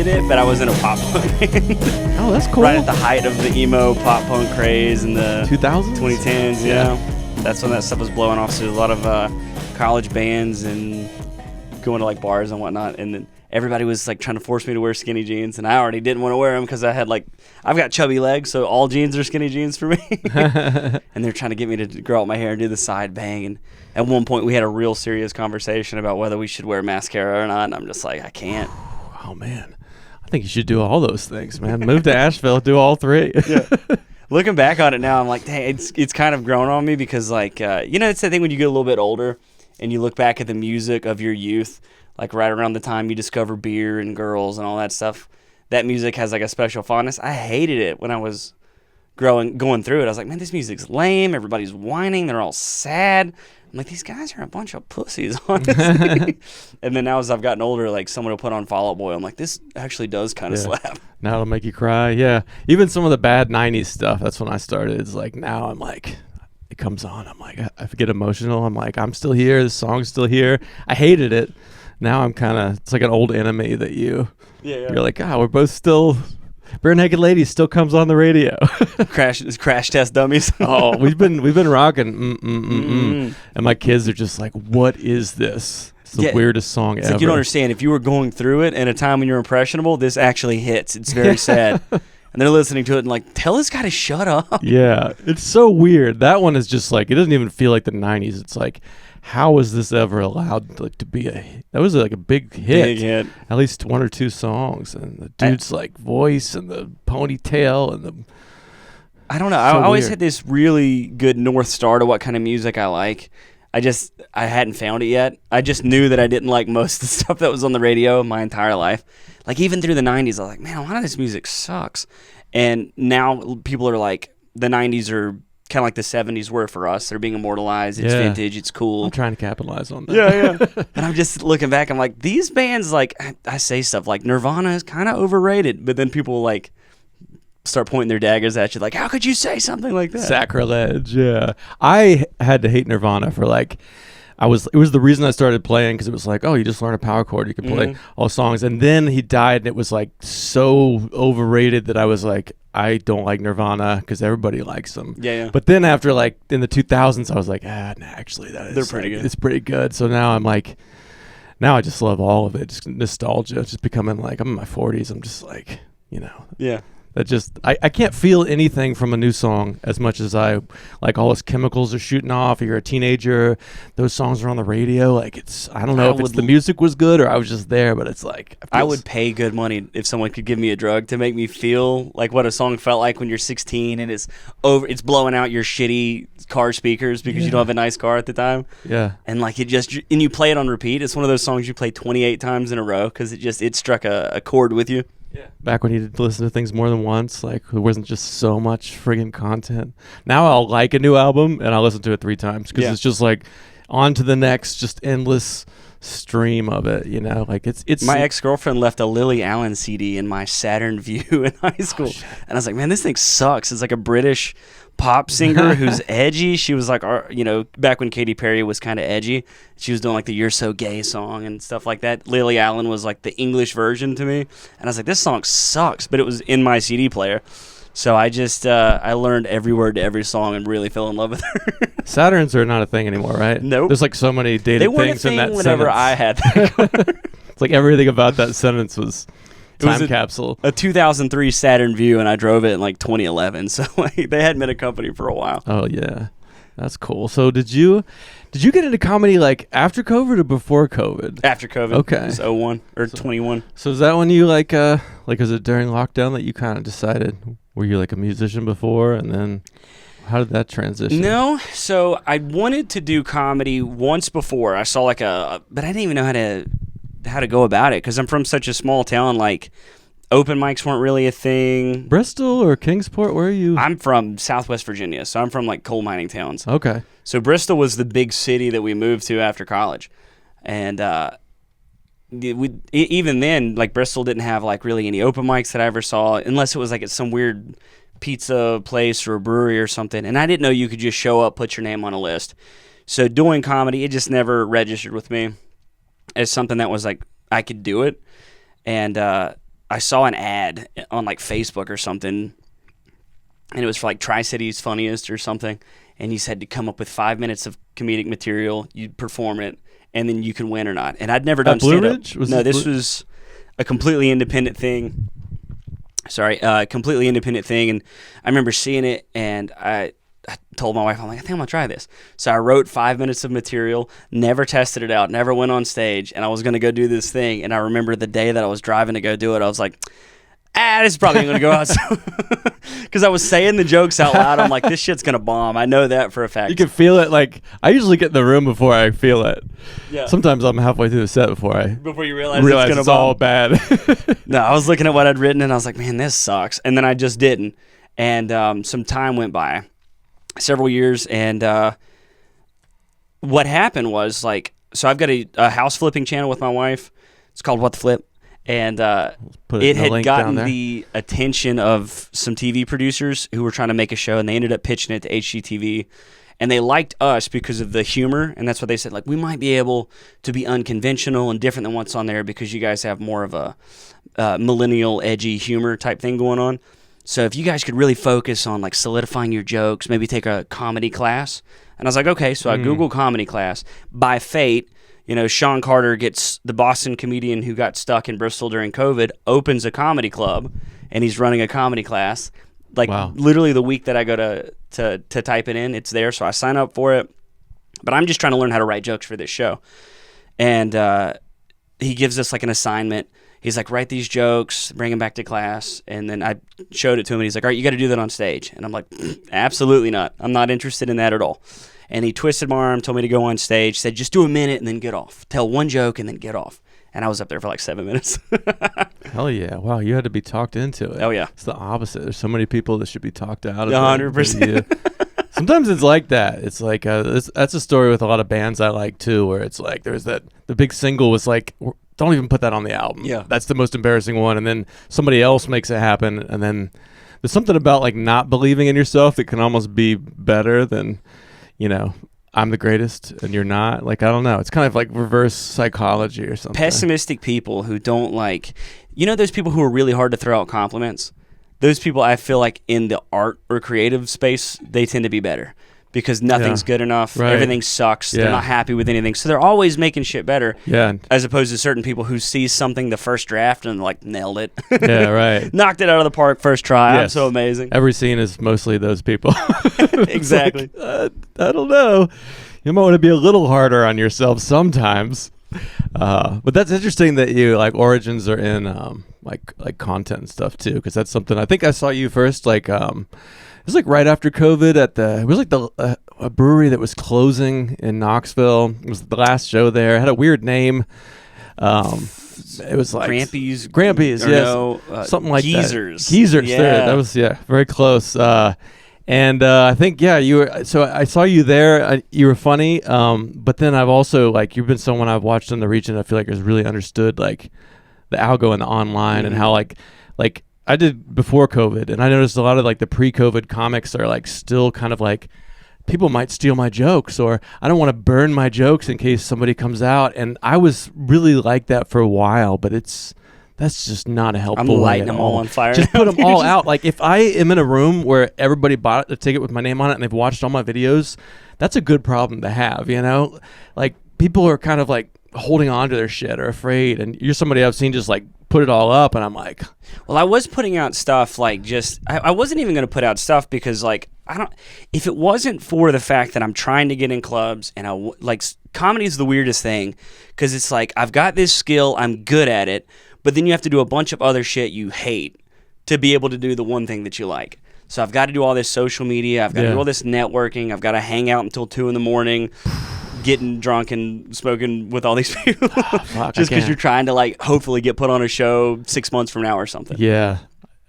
hated it, but I was in a pop punk band. Oh, that's cool. Right at the height of the emo pop punk craze in the 2000s? 2010s, yeah. That's when that stuff was blowing off. So a lot of college bands and going to like bars and whatnot. And then everybody was like trying to force me to wear skinny jeans, and I already didn't want to wear them because I've got chubby legs, so all jeans are skinny jeans for me. And they're trying to get me to grow out my hair and do the side bang. And at one point, we had a real serious conversation about whether we should wear mascara or not, and I'm just like, I can't. Oh man, I think you should do all those things, man. Move to Asheville, do all three. Yeah. Looking back on it now, I'm like, dang, it's kind of grown on me because like it's the thing when you get a little bit older and you look back at the music of your youth. Like right around the time you discover beer and girls and all that stuff, that music has like a special fondness. I hated it when I was going through it. I was like, man, this music's lame. Everybody's whining. They're all sad. I'm like, these guys are a bunch of pussies, honestly. And then now as I've gotten older, like someone will put on Fall Out Boy. I'm like, this actually does kind of slap. Now it'll make you cry. Yeah. Even some of the bad 90s stuff, that's when I started. It's like now I'm like, it comes on. I'm like, I get emotional. I'm like, I'm still here. The song's still here. I hated it. Now I'm kind of, it's like an old enemy that you're like, we're both still, Bare Naked Ladies still comes on the radio. Crash Test Dummies. Oh, we've been rocking, and my kids are just like, what is this? It's the weirdest song ever. Like you don't understand. If you were going through it in a time when you're impressionable, this actually hits. It's very sad. And they're listening to it and like, tell this guy to shut up. Yeah, it's so weird. That one is just like, it doesn't even feel like the 90s. It's like, how was this ever allowed to be that was like a big hit. Big hit. At least one or two songs, and the dude's like voice and the ponytail and the. I don't know. I always had this really good North Star to what kind of music I like. I hadn't found it yet. I just knew that I didn't like most of the stuff that was on the radio my entire life. Like even through the 90s, I was like, man, a lot of this music sucks. And now people are like, the 90s are kind of like the 70s were for us. They're being immortalized. It's vintage. It's cool. I'm trying to capitalize on that. Yeah. And I'm just looking back. I'm like, these bands, like, I say stuff like Nirvana is kind of overrated, but then people like start pointing their daggers at you, like, how could you say something like that? Sacrilege. Yeah. I had to hate Nirvana for like. It was the reason I started playing because it was like, oh, you just learn a power chord, you can play all songs. And then he died, and it was like so overrated that I was like, I don't like Nirvana because everybody likes them. Yeah. But then after like in the 2000s, I was like, actually, they're pretty good. It's pretty good. So now I'm like, now I just love all of it. Just nostalgia, just becoming like, I'm in my 40s. I'm just like, Yeah. That just I can't feel anything from a new song as much as I like all those chemicals are shooting off. You're a teenager, those songs are on the radio. Like I don't know if it's the music was good or I was just there, but it's like I would pay good money if someone could give me a drug to make me feel like what a song felt like when you're 16 and it's blowing out your shitty car speakers because you don't have a nice car at the time. Yeah, and like and you play it on repeat. It's one of those songs you play 28 times in a row because it struck a chord with you. Yeah. Back when you did listen to things more than once, like there wasn't just so much friggin' content. Now I'll like a new album and I'll listen to it 3 times because it's just like on to the next, just endless stream of it. Like it's. My ex-girlfriend left a Lily Allen CD in my Saturn Vue in high school, and I was like, man, this thing sucks. It's like a British pop singer who's edgy. She was like, back when Katy Perry was kind of edgy, she was doing like the "You're So Gay" song and stuff like that. Lily Allen was like the English version to me, and I was like, this song sucks, but it was in my CD player. So I just I learned every word to every song and really fell in love with her. Saturns are not a thing anymore, right? Nope. There's like so many dated things in that whenever sentence. I had that car. It's like everything about that sentence was time capsule. A 2003 Saturn Vue, and I drove it in like 2011. So like, they hadn't been a company for a while. Oh yeah, that's cool. So did you get into comedy like after COVID or before COVID? After COVID. Okay. It was 01 or 21. So is that when you like was it during lockdown that you kind of decided? Were you like a musician before, and then how did that transition? No, so I wanted to do comedy once before. I saw but I didn't even know how to go about it because I'm from such a small town. Like open mics weren't really a thing. Bristol or Kingsport? Where are you? I'm from Southwest Virginia, so I'm from like coal mining towns. Okay. So Bristol was the big city that we moved to after college, and even then, like Bristol didn't have like really any open mics that I ever saw, unless it was like at some weird pizza place or a brewery or something. And I didn't know you could just show up, put your name on a list. So doing comedy, it just never registered with me as something that was like I could do it. And I I saw an ad on like Facebook or something, and it was for like Tri-Cities Funniest or something, and he said to come up with 5 minutes of comedic material, you perform it, and then you can win or not. And I'd never done Blue stand-up. Ridge? This was a completely independent thing. Completely independent thing, and I remember seeing it, and I told my wife, I'm like, I think I'm gonna try this. So I wrote 5 minutes of material, never tested it out, never went on stage, and I was gonna go do this thing. And I remember the day that I was driving to go do it, I was like, this is probably gonna go out, because I was saying the jokes out loud. I'm like, this shit's gonna bomb. I know that for a fact. You can feel it. Like, I usually get in the room before I feel it. Yeah. Sometimes I'm halfway through the set before you realize it's all bad. No, I was looking at what I'd written, and I was like, man, this sucks. And then I just didn't. And some time went by, several years, and what happened was, like, so I've got a house flipping channel with my wife. It's called What the Flip. And it had gotten the attention of some TV producers who were trying to make a show, and they ended up pitching it to HGTV. And they liked us because of the humor, and that's what they said. Like, we might be able to be unconventional and different than what's on there because you guys have more of a millennial, edgy humor type thing going on. So if you guys could really focus on, like, solidifying your jokes, maybe take a comedy class. And I was like, okay. So I Googled comedy class. By fate, Sean Carter gets the Boston comedian who got stuck in Bristol during COVID, opens a comedy club, and he's running a comedy class. Like, literally the week that I go to type it in, it's there. So I sign up for it. But I'm just trying to learn how to write jokes for this show. And he gives us, like, an assignment. He's like, write these jokes, bring them back to class. And then I showed it to him, and he's like, all right, you got to do that on stage. And I'm like, absolutely not. I'm not interested in that at all. And he twisted my arm, told me to go on stage, said, just do a minute and then get off. Tell one joke and then get off. And I was up there for like 7 minutes. Hell yeah. Wow, you had to be talked into it. Oh, yeah. It's the opposite. There's so many people that should be talked out of 100%. Sometimes it's like that. It's like, that's a story with a lot of bands I like too, where it's like there's the big single was like, don't even put that on the album. Yeah. That's the most embarrassing one. And then somebody else makes it happen. And then there's something about like not believing in yourself that can almost be better than, I'm the greatest and you're not. Like, I don't know. It's kind of like reverse psychology or something. Pessimistic people who don't like, those people who are really hard to throw out compliments. Those people, I feel like in the art or creative space, they tend to be better because nothing's good enough. Right. Everything sucks. Yeah. They're not happy with anything. So they're always making shit better. Yeah. As opposed to certain people who see something the first draft and like nailed it. Yeah, right. Knocked it out of the park first try. Yes. I'm so amazing. Every scene is mostly those people. Exactly. Like, I don't know. You might want to be a little harder on yourself sometimes. But that's interesting that you like origins are in like content and stuff too, because that's something I think I saw you first like it was like right after COVID it was like a brewery that was closing in Knoxville. It was the last show there. It had a weird name. It was like Grampy's, yes, no, something like Geezers. That. Geezers, yeah. That was very close. And I think you were. So I saw you there. You were funny. But then I've also you've been someone I've watched in the region. I feel like has really understood like the algo and the online and how like I did before COVID, and I noticed a lot of like the pre-COVID comics are like still kind of like people might steal my jokes, or I don't want to burn my jokes in case somebody comes out. And I was really like that for a while, but that's just not a helpful way. I'm lighting them all on fire. Just put them all out. Like if I am in a room where everybody bought a ticket with my name on it and they've watched all my videos, that's a good problem to have, Like people are kind of like holding on to their shit or afraid, and you're somebody I've seen just like put it all up, and I'm like, well, I was putting out stuff like I wasn't even going to put out stuff because like if it wasn't for the fact that I'm trying to get in clubs and comedy is the weirdest thing because it's like I've got this skill, I'm good at it, but then you have to do a bunch of other shit you hate to be able to do the one thing that you like. So I've got to do all this social media, I've got to do all this networking, I've got to hang out until 2 a.m, getting drunk and smoking with all these people just because you're trying to hopefully get put on a show 6 months from now or something. Yeah.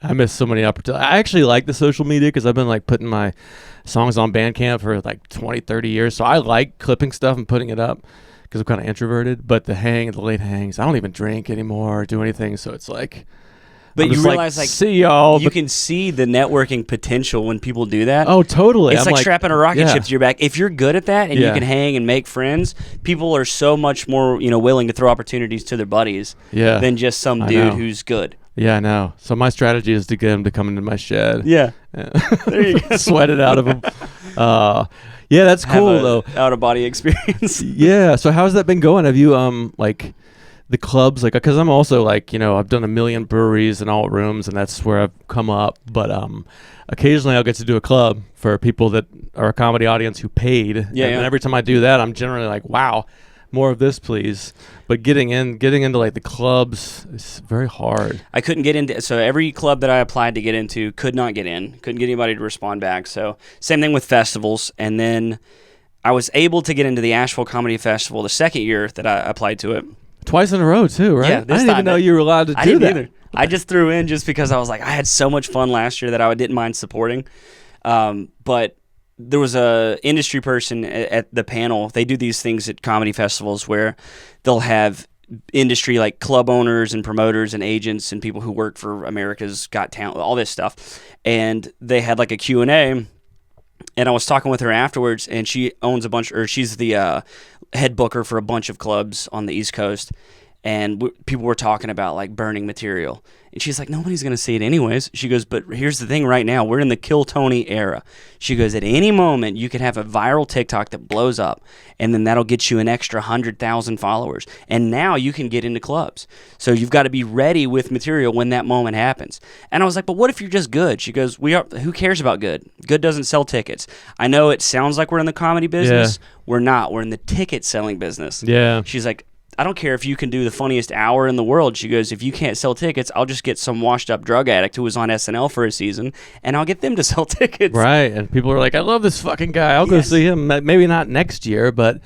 I miss so many opportunities. I actually like the social media because I've been putting my songs on Bandcamp for 20, 30 years. So I like clipping stuff and putting it up because I'm kind of introverted. But the late hangs, I don't even drink anymore or do anything. So it's like But I'm you just realize, like, see y'all. you can see the networking potential when people do that. Oh, totally. It's I'm like strapping a rocket yeah. ship to your back. If you're good at that and you can hang and make friends, people are so much more, willing to throw opportunities to their buddies than just some dude who's good. Yeah, I know. So my strategy is to get him to come into my shed. Yeah. There you go. Sweat it out of him. Yeah, that's cool though. Out of body experience. Yeah. So how's that been going? Have you like the clubs, like, because I'm also like, I've done a million breweries and alt rooms, and that's where I've come up. But occasionally I'll get to do a club for people that are a comedy audience who paid. Yeah. And every time I do that, I'm generally like, wow, more of this, please. But getting into like the clubs is very hard. I couldn't get into, so every club that I applied to get into could not get in. Couldn't get anybody to respond back. So same thing with festivals. And then I was able to get into the Asheville Comedy Festival the second year that I applied to it. Twice in a row too, right? Yeah, I didn't even know you were allowed to do that. I didn't either. I just threw in just because I was like, I had so much fun last year that I didn't mind supporting. But there was a industry person at the panel. They do these things at comedy festivals where they'll have industry like club owners and promoters and agents and people who work for America's Got Talent, all this stuff. And they had like a Q&A, and I was talking with her afterwards, and she owns she's the head booker for a bunch of clubs on the East Coast. And people were talking about like burning material. And she's like, nobody's going to see it anyways. She goes, but here's the thing right now. We're in the Kill Tony era. She goes, at any moment, you could have a viral TikTok that blows up. And then that'll get you an extra 100,000 followers. And now you can get into clubs. So you've got to be ready with material when that moment happens. And I was like, but what if you're just good? She goes, who cares about good? Good doesn't sell tickets. I know it sounds like we're in the comedy business. Yeah. We're not. We're in the ticket selling business. Yeah. She's like, I don't care if you can do the funniest hour in the world. She goes, if you can't sell tickets, I'll just get some washed up drug addict who was on SNL for a season, and I'll get them to sell tickets. Right. And people are like, I love this fucking guy. I'll go see him. Maybe not next year, but.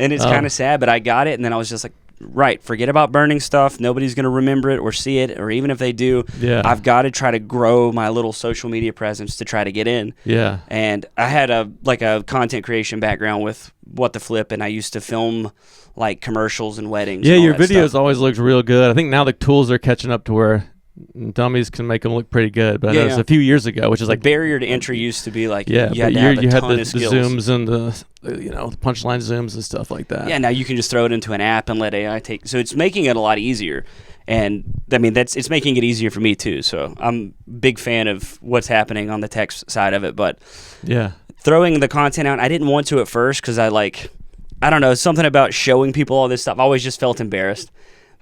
And it's kind of sad, but I got it. And then I was just like, right, forget about burning stuff. Nobody's going to remember it or see it. Or even if they do, I've got to try to grow my little social media presence to try to get in. Yeah. And I had a content creation background with What the Flip, and I used to film like commercials and weddings. Yeah, and your videos stuff. Always looked real good. I think now the tools are catching up to where dummies can make them look pretty good. But I noticed a few years ago, which is like the barrier to entry used to be like you had the skills. zooms and the punchline zooms and stuff like that. Yeah, now you can just throw it into an app and let AI take. So it's making it a lot easier. And I mean it's making it easier for me too. So I'm a big fan of what's happening on the tech side of it. But throwing the content out, I didn't want to at first because I don't know, something about showing people all this stuff. I always just felt embarrassed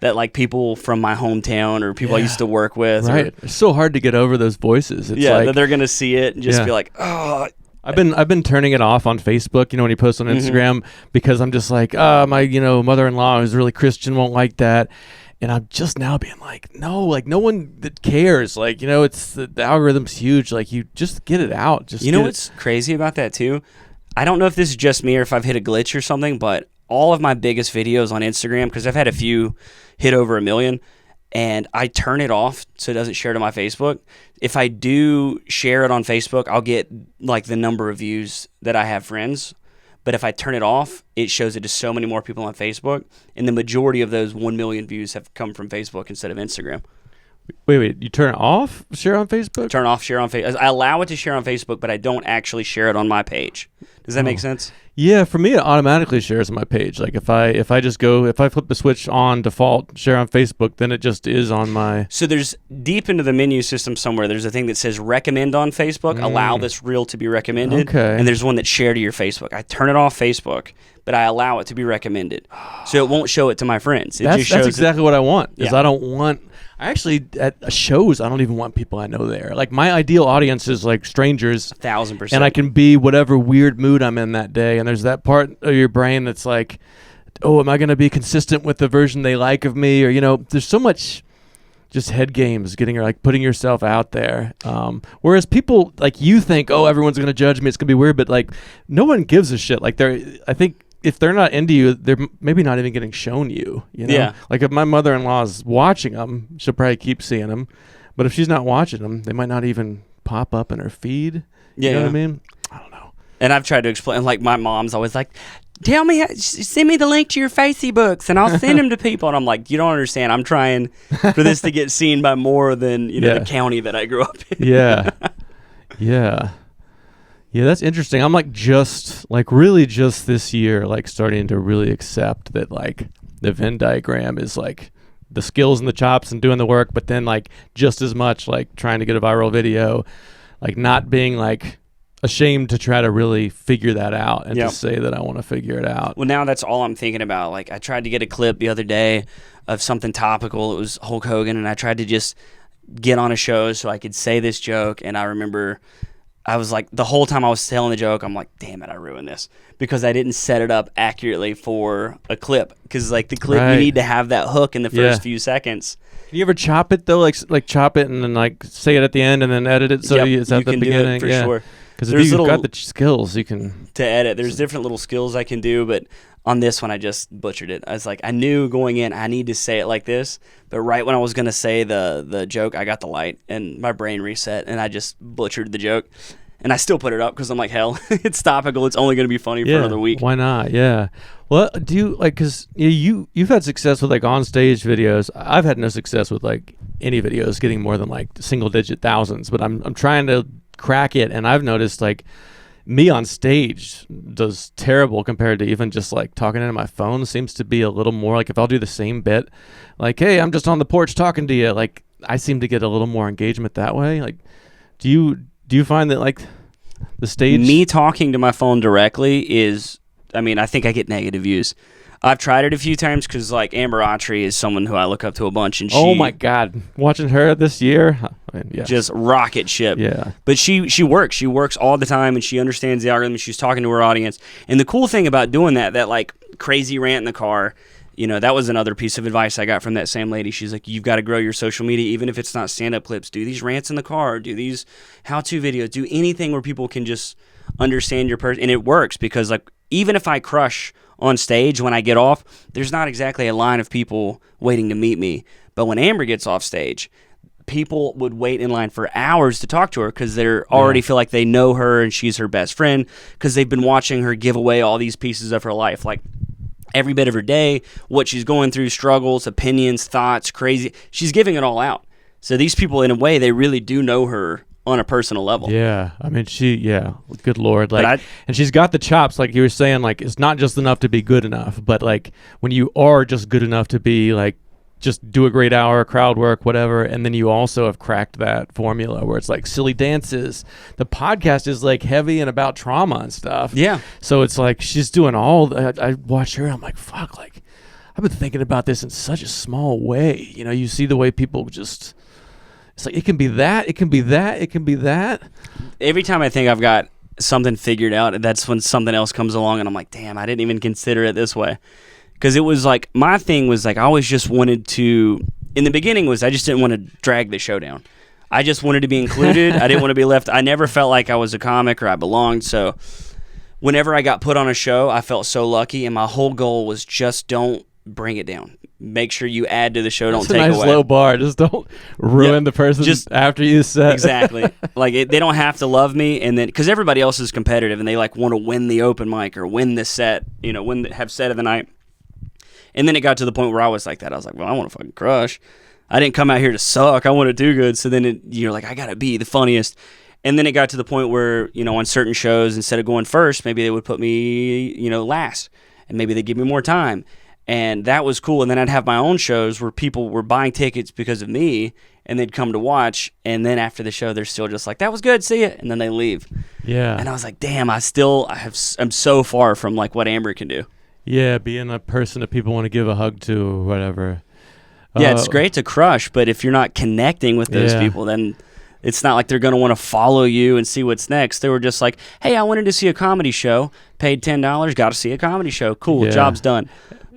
that like people from my hometown or people I used to work with. Right. It's so hard to get over those voices. It's that they're going to see it and just be like, oh. I've been turning it off on Facebook, when you post on Instagram, because I'm just like, my, mother-in-law who's really Christian won't like that. And I'm just now being like, no, like no one that cares. Like, it's the algorithm's huge. Like you just get it out. Just what's crazy about that too? I don't know if this is just me or if I've hit a glitch or something, but all of my biggest videos on Instagram, because I've had a few hit over 1 million, and I turn it off so it doesn't share to my Facebook. If I do share it on Facebook, I'll get like the number of views that I have friends. But if I turn it off, it shows it to so many more people on Facebook, and the majority of those 1 million views have come from Facebook instead of Instagram. Wait, you turn it off, share on Facebook? Turn off, share on Facebook. I allow it to share on Facebook, but I don't actually share it on my page. Does that make sense? Yeah, for me, it automatically shares on my page. Like if I flip the switch on default, share on Facebook, then it just is on my... So there's deep into the menu system somewhere, there's a thing that says recommend on Facebook, allow this reel to be recommended. Okay. And there's one that share to your Facebook. I turn it off Facebook, but I allow it to be recommended. So it won't show it to my friends. That's exactly what I want. I don't want... I actually, at shows, I don't even want people I know there. Like, my ideal audience is, like, strangers. 1,000%. And I can be whatever weird mood I'm in that day. And there's that part of your brain that's like, oh, am I going to be consistent with the version they like of me? Or, there's so much just head games, putting yourself out there. Whereas people, like, you think, oh, everyone's going to judge me, it's going to be weird. But, like, no one gives a shit. Like, I think... if they're not into you, they're maybe not even getting shown you. Yeah. Like if my mother-in-law is watching them, she'll probably keep seeing them. But if she's not watching them, they might not even pop up in her feed. You know what I mean? I don't know. And I've tried to explain, like my mom's always like, tell me, send me the link to your Facebooks and I'll send them to people. And I'm like, you don't understand. I'm trying for this to get seen by more than, the county that I grew up in. Yeah. Yeah. Yeah, that's interesting. I'm like really just this year, like starting to really accept that like the Venn diagram is like the skills and the chops and doing the work, but then like just as much like trying to get a viral video, like not being like ashamed to try to really figure that out and to say that I want to figure it out. Well, now that's all I'm thinking about. Like I tried to get a clip the other day of something topical. It was Hulk Hogan, and I tried to just get on a show so I could say this joke. And I remember I was like, the whole time I was telling the joke, I'm like, damn it, I ruined this because I didn't set it up accurately for a clip. Because like the clip, you need to have that hook in the first few seconds. Can you ever chop it though? Like chop it and then like say it at the end and then edit it so it's at the beginning. Do it for sure. Because if you've got the skills, you can to edit. There's different little skills I can do, but on this one, I just butchered it. I was like, I knew going in, I need to say it like this, but right when I was gonna say the joke, I got the light and my brain reset, and I just butchered the joke. And I still put it up because I'm like, hell, it's topical. It's only gonna be funny for another week. Why not? Yeah. Well, do you like? Because you've had success with like on stage videos. I've had no success with like any videos getting more than like single digit thousands. But I'm trying to crack it, and I've noticed like me on stage does terrible compared to even just like talking into my phone. Seems to be a little more like if I'll do the same bit, like, hey, I'm just on the porch talking to you, like I seem to get a little more engagement that way. Like, do you find that like the stage, me talking to my phone directly is, I mean, I think I get negative views. I've tried it a few times because, like, Amber Autry is someone who I look up to a bunch, and she, oh my god, watching her this year, I mean, just rocket ship. Yeah, but she works all the time, and she understands the algorithm. She's talking to her audience, and the cool thing about doing that like crazy rant in the car, that was another piece of advice I got from that same lady. She's like, you've got to grow your social media, even if it's not stand-up clips. Do these rants in the car, do these how-to videos, do anything where people can just understand your person. And it works because, like, even if I crush on stage when I get off, there's not exactly a line of people waiting to meet me. But when Amber gets off stage, people would wait in line for hours to talk to her because they already feel like they know her and she's her best friend because they've been watching her give away all these pieces of her life, like every bit of her day, what she's going through, struggles, opinions, thoughts, crazy. She's giving it all out. So these people, in a way, they really do know her on a personal level. Yeah, I mean, good Lord. Like, and she's got the chops, like you were saying, like, it's not just enough to be good enough, but like when you are just good enough to be like, just do a great hour, crowd work, whatever, and then you also have cracked that formula where it's like silly dances. The podcast is like heavy and about trauma and stuff. Yeah. So it's like she's doing I watch her, I'm like, fuck, like, I've been thinking about this in such a small way. You see the way people just... It's like, it can be that, it can be that, it can be that. Every time I think I've got something figured out, that's when something else comes along and I'm like, damn, I didn't even consider it this way. Because it was like, my thing was like, I always just wanted to, in the beginning I just didn't want to drag the show down. I just wanted to be included. I didn't want to be left. I never felt like I was a comic or I belonged. So whenever I got put on a show, I felt so lucky. And my whole goal was just don't bring it down. Make sure you add to the show. Don't take away. It's a nice low bar. Just don't ruin the person just after you set. Exactly. Like they don't have to love me, and then because everybody else is competitive and they like want to win the open mic or win the set, have set of the night. And then it got to the point where I was like that. I was like, well, I want to fucking crush. I didn't come out here to suck. I want to do good. So then you're like, I got to be the funniest. And then it got to the point where, on certain shows, instead of going first, maybe they would put me, last, and maybe they'd give me more time. And that was cool. And then I'd have my own shows where people were buying tickets because of me, and they'd come to watch. And then after the show, they're still just like, that was good, see ya. And then they leave. Yeah. And I was like, damn, I'm so far from like what Amber can do. Yeah, being a person that people want to give a hug to or whatever. Yeah, it's great to crush, but if you're not connecting with those people, then it's not like they're going to want to follow you and see what's next. They were just like, hey, I wanted to see a comedy show, paid $10, got to see a comedy show. Cool, job's done.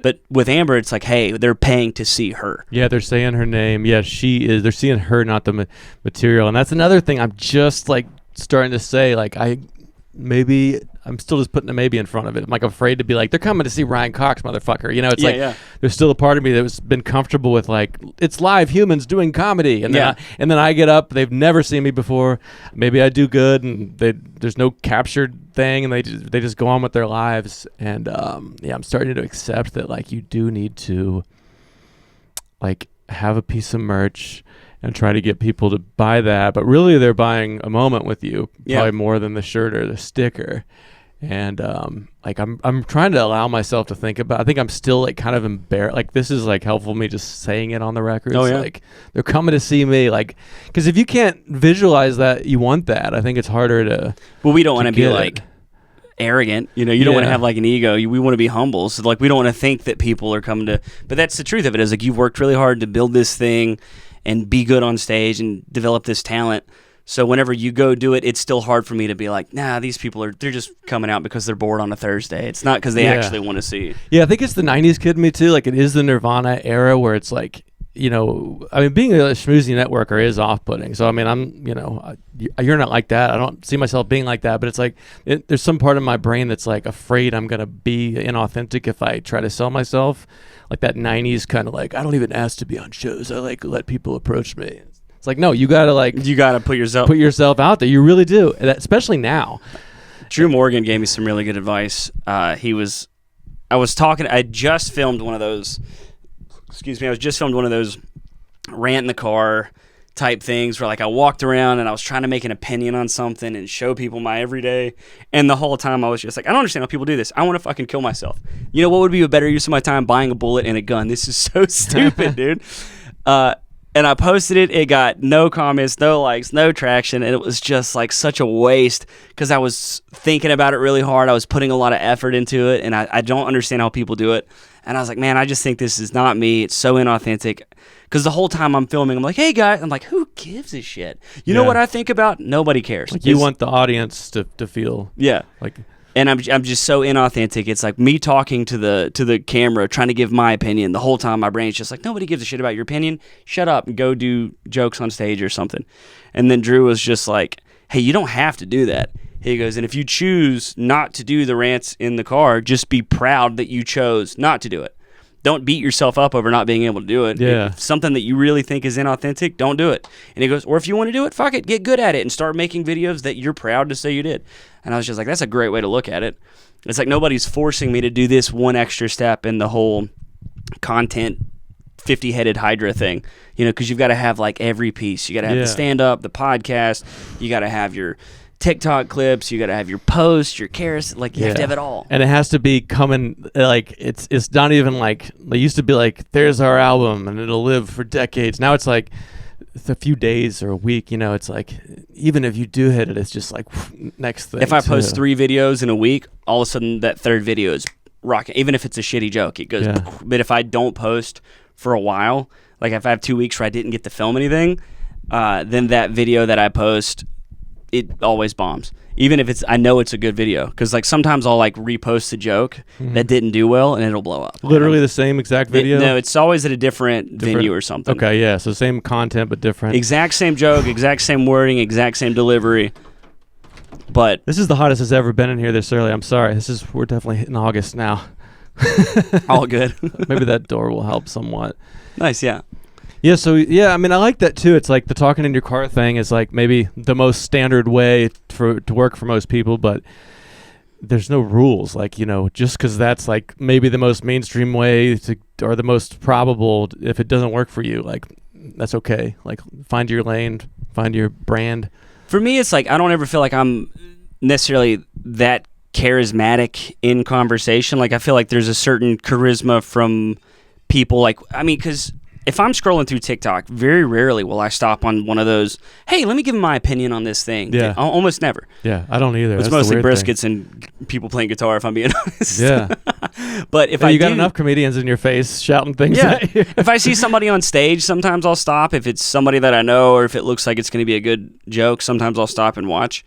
But with Amber, it's like, hey, they're paying to see her. Yeah, they're saying her name. Yeah, she is. They're seeing her, not the material. And that's another thing I'm just like starting to say. Like, maybe I'm still just putting a maybe in front of it. I'm like afraid to be like, they're coming to see Ryan Cox, motherfucker. You know, it's there's still a part of me that's been comfortable with like, it's live humans doing comedy. And then I get up, they've never seen me before. Maybe I do good and there's no captured thing and they just go on with their lives. And I'm starting to accept that like you do need to like have a piece of merch and try to get people to buy that, but really they're buying a moment with you, probably more than the shirt or the sticker. And like I'm trying to allow myself to think about. I think I'm still like kind of embarrassed. Like this is like helpful me just saying it on the record. Like they're coming to see me. Like because if you can't visualize that you want that, I think it's harder to. Well, we don't want to be like arrogant, you know. You don't want to have like an ego. We want to be humble. So like we don't want to think that people are coming to. But that's the truth of it. Is like you've worked really hard to build this thing and be good on stage and develop this talent. So whenever you go do it, it's still hard for me to be like, nah, these people they're just coming out because they're bored on a Thursday. It's not because they actually want to see. Yeah, I think it's the 90s kid in me too. Like it is the Nirvana era where it's like, you know, I mean, being a schmoozy networker is off-putting. So, I mean, I'm, you know, you're not like that. I don't see myself being like that. But it's like there's some part of my brain that's like afraid I'm going to be inauthentic if I try to sell myself. Like that 90s kind of like, I don't even ask to be on shows. I like let people approach me. It's like, no, you got to put yourself out there. You really do, especially now. Drew Morgan gave me some really good advice. I just filmed one of those. Excuse me. I was just filmed one of those rant in the car type things where like I walked around and I was trying to make an opinion on something and show people my everyday. And the whole time I was just like, I don't understand how people do this. I want to fucking kill myself. You know what would be a better use of my time? Buying a bullet and a gun. This is so stupid, dude. And I posted it. It got no comments, no likes, no traction. And it was just like such a waste because I was thinking about it really hard. I was putting a lot of effort into it. And I don't understand how people do it. And I was like, man, I just think this is not me. It's so inauthentic. Because the whole time I'm filming, I'm like, hey, guys. I'm like, who gives a shit? You know what I think about? Nobody cares. Like you want the audience to feel. Yeah. Like. And I'm just so inauthentic. It's like me talking to the camera, trying to give my opinion. The whole time my brain's just like, nobody gives a shit about your opinion. Shut up and go do jokes on stage or something. And then Drew was just like, hey, you don't have to do that. He goes, and if you choose not to do the rants in the car, just be proud that you chose not to do it. Don't beat yourself up over not being able to do it. Yeah. If something that you really think is inauthentic, don't do it. And he goes, or if you want to do it, fuck it, get good at it and start making videos that you're proud to say you did. And I was just like, that's a great way to look at it. It's like nobody's forcing me to do this one extra step in the whole content 50-headed Hydra thing, you know, because you've got to have like every piece. You got to have the stand-up, the podcast, you got to have your TikTok clips, you got to have your posts, your carousel, like you have to have it all. And it has to be coming, like, it's not even like, they used to be like, there's our album and it'll live for decades. Now it's like, it's a few days or a week, you know, it's like, even if you do hit it, it's just like, next thing. If I post 3 videos in a week, all of a sudden that third video is rocking. Even if it's a shitty joke, it goes, but if I don't post for a while, like if I have 2 weeks where I didn't get to film anything, then that video that I post, it always bombs. Even if I know it's a good video, because like sometimes I'll like repost a joke that didn't do well and it'll blow up. Literally the same exact video? No, it's always at a different venue or something. Okay, yeah, so same content but different. Exact same joke, exact same wording, exact same delivery. But this is the hottest it's ever been in here this early. I'm sorry. We're definitely hitting August now. All good. Maybe that door will help somewhat. Nice, yeah. Yeah, so, I mean, I like that, too. It's like the talking in your car thing is, like, maybe the most standard way to work for most people, but there's no rules. Like, you know, just because that's, like, maybe the most mainstream way or the most probable, if it doesn't work for you, like, that's okay. Like, find your lane, find your brand. For me, it's like I don't ever feel like I'm necessarily that charismatic in conversation. Like, I feel like there's a certain charisma from people, like, I mean, because if I'm scrolling through TikTok, very rarely will I stop on one of those, hey, let me give my opinion on this thing. Yeah. Almost never. Yeah, I don't either. It's mostly briskets and people playing guitar, if I'm being honest. Yeah. But if you got enough comedians in your face shouting things at you. If I see somebody on stage, sometimes I'll stop. If it's somebody that I know or if it looks like it's going to be a good joke, sometimes I'll stop and watch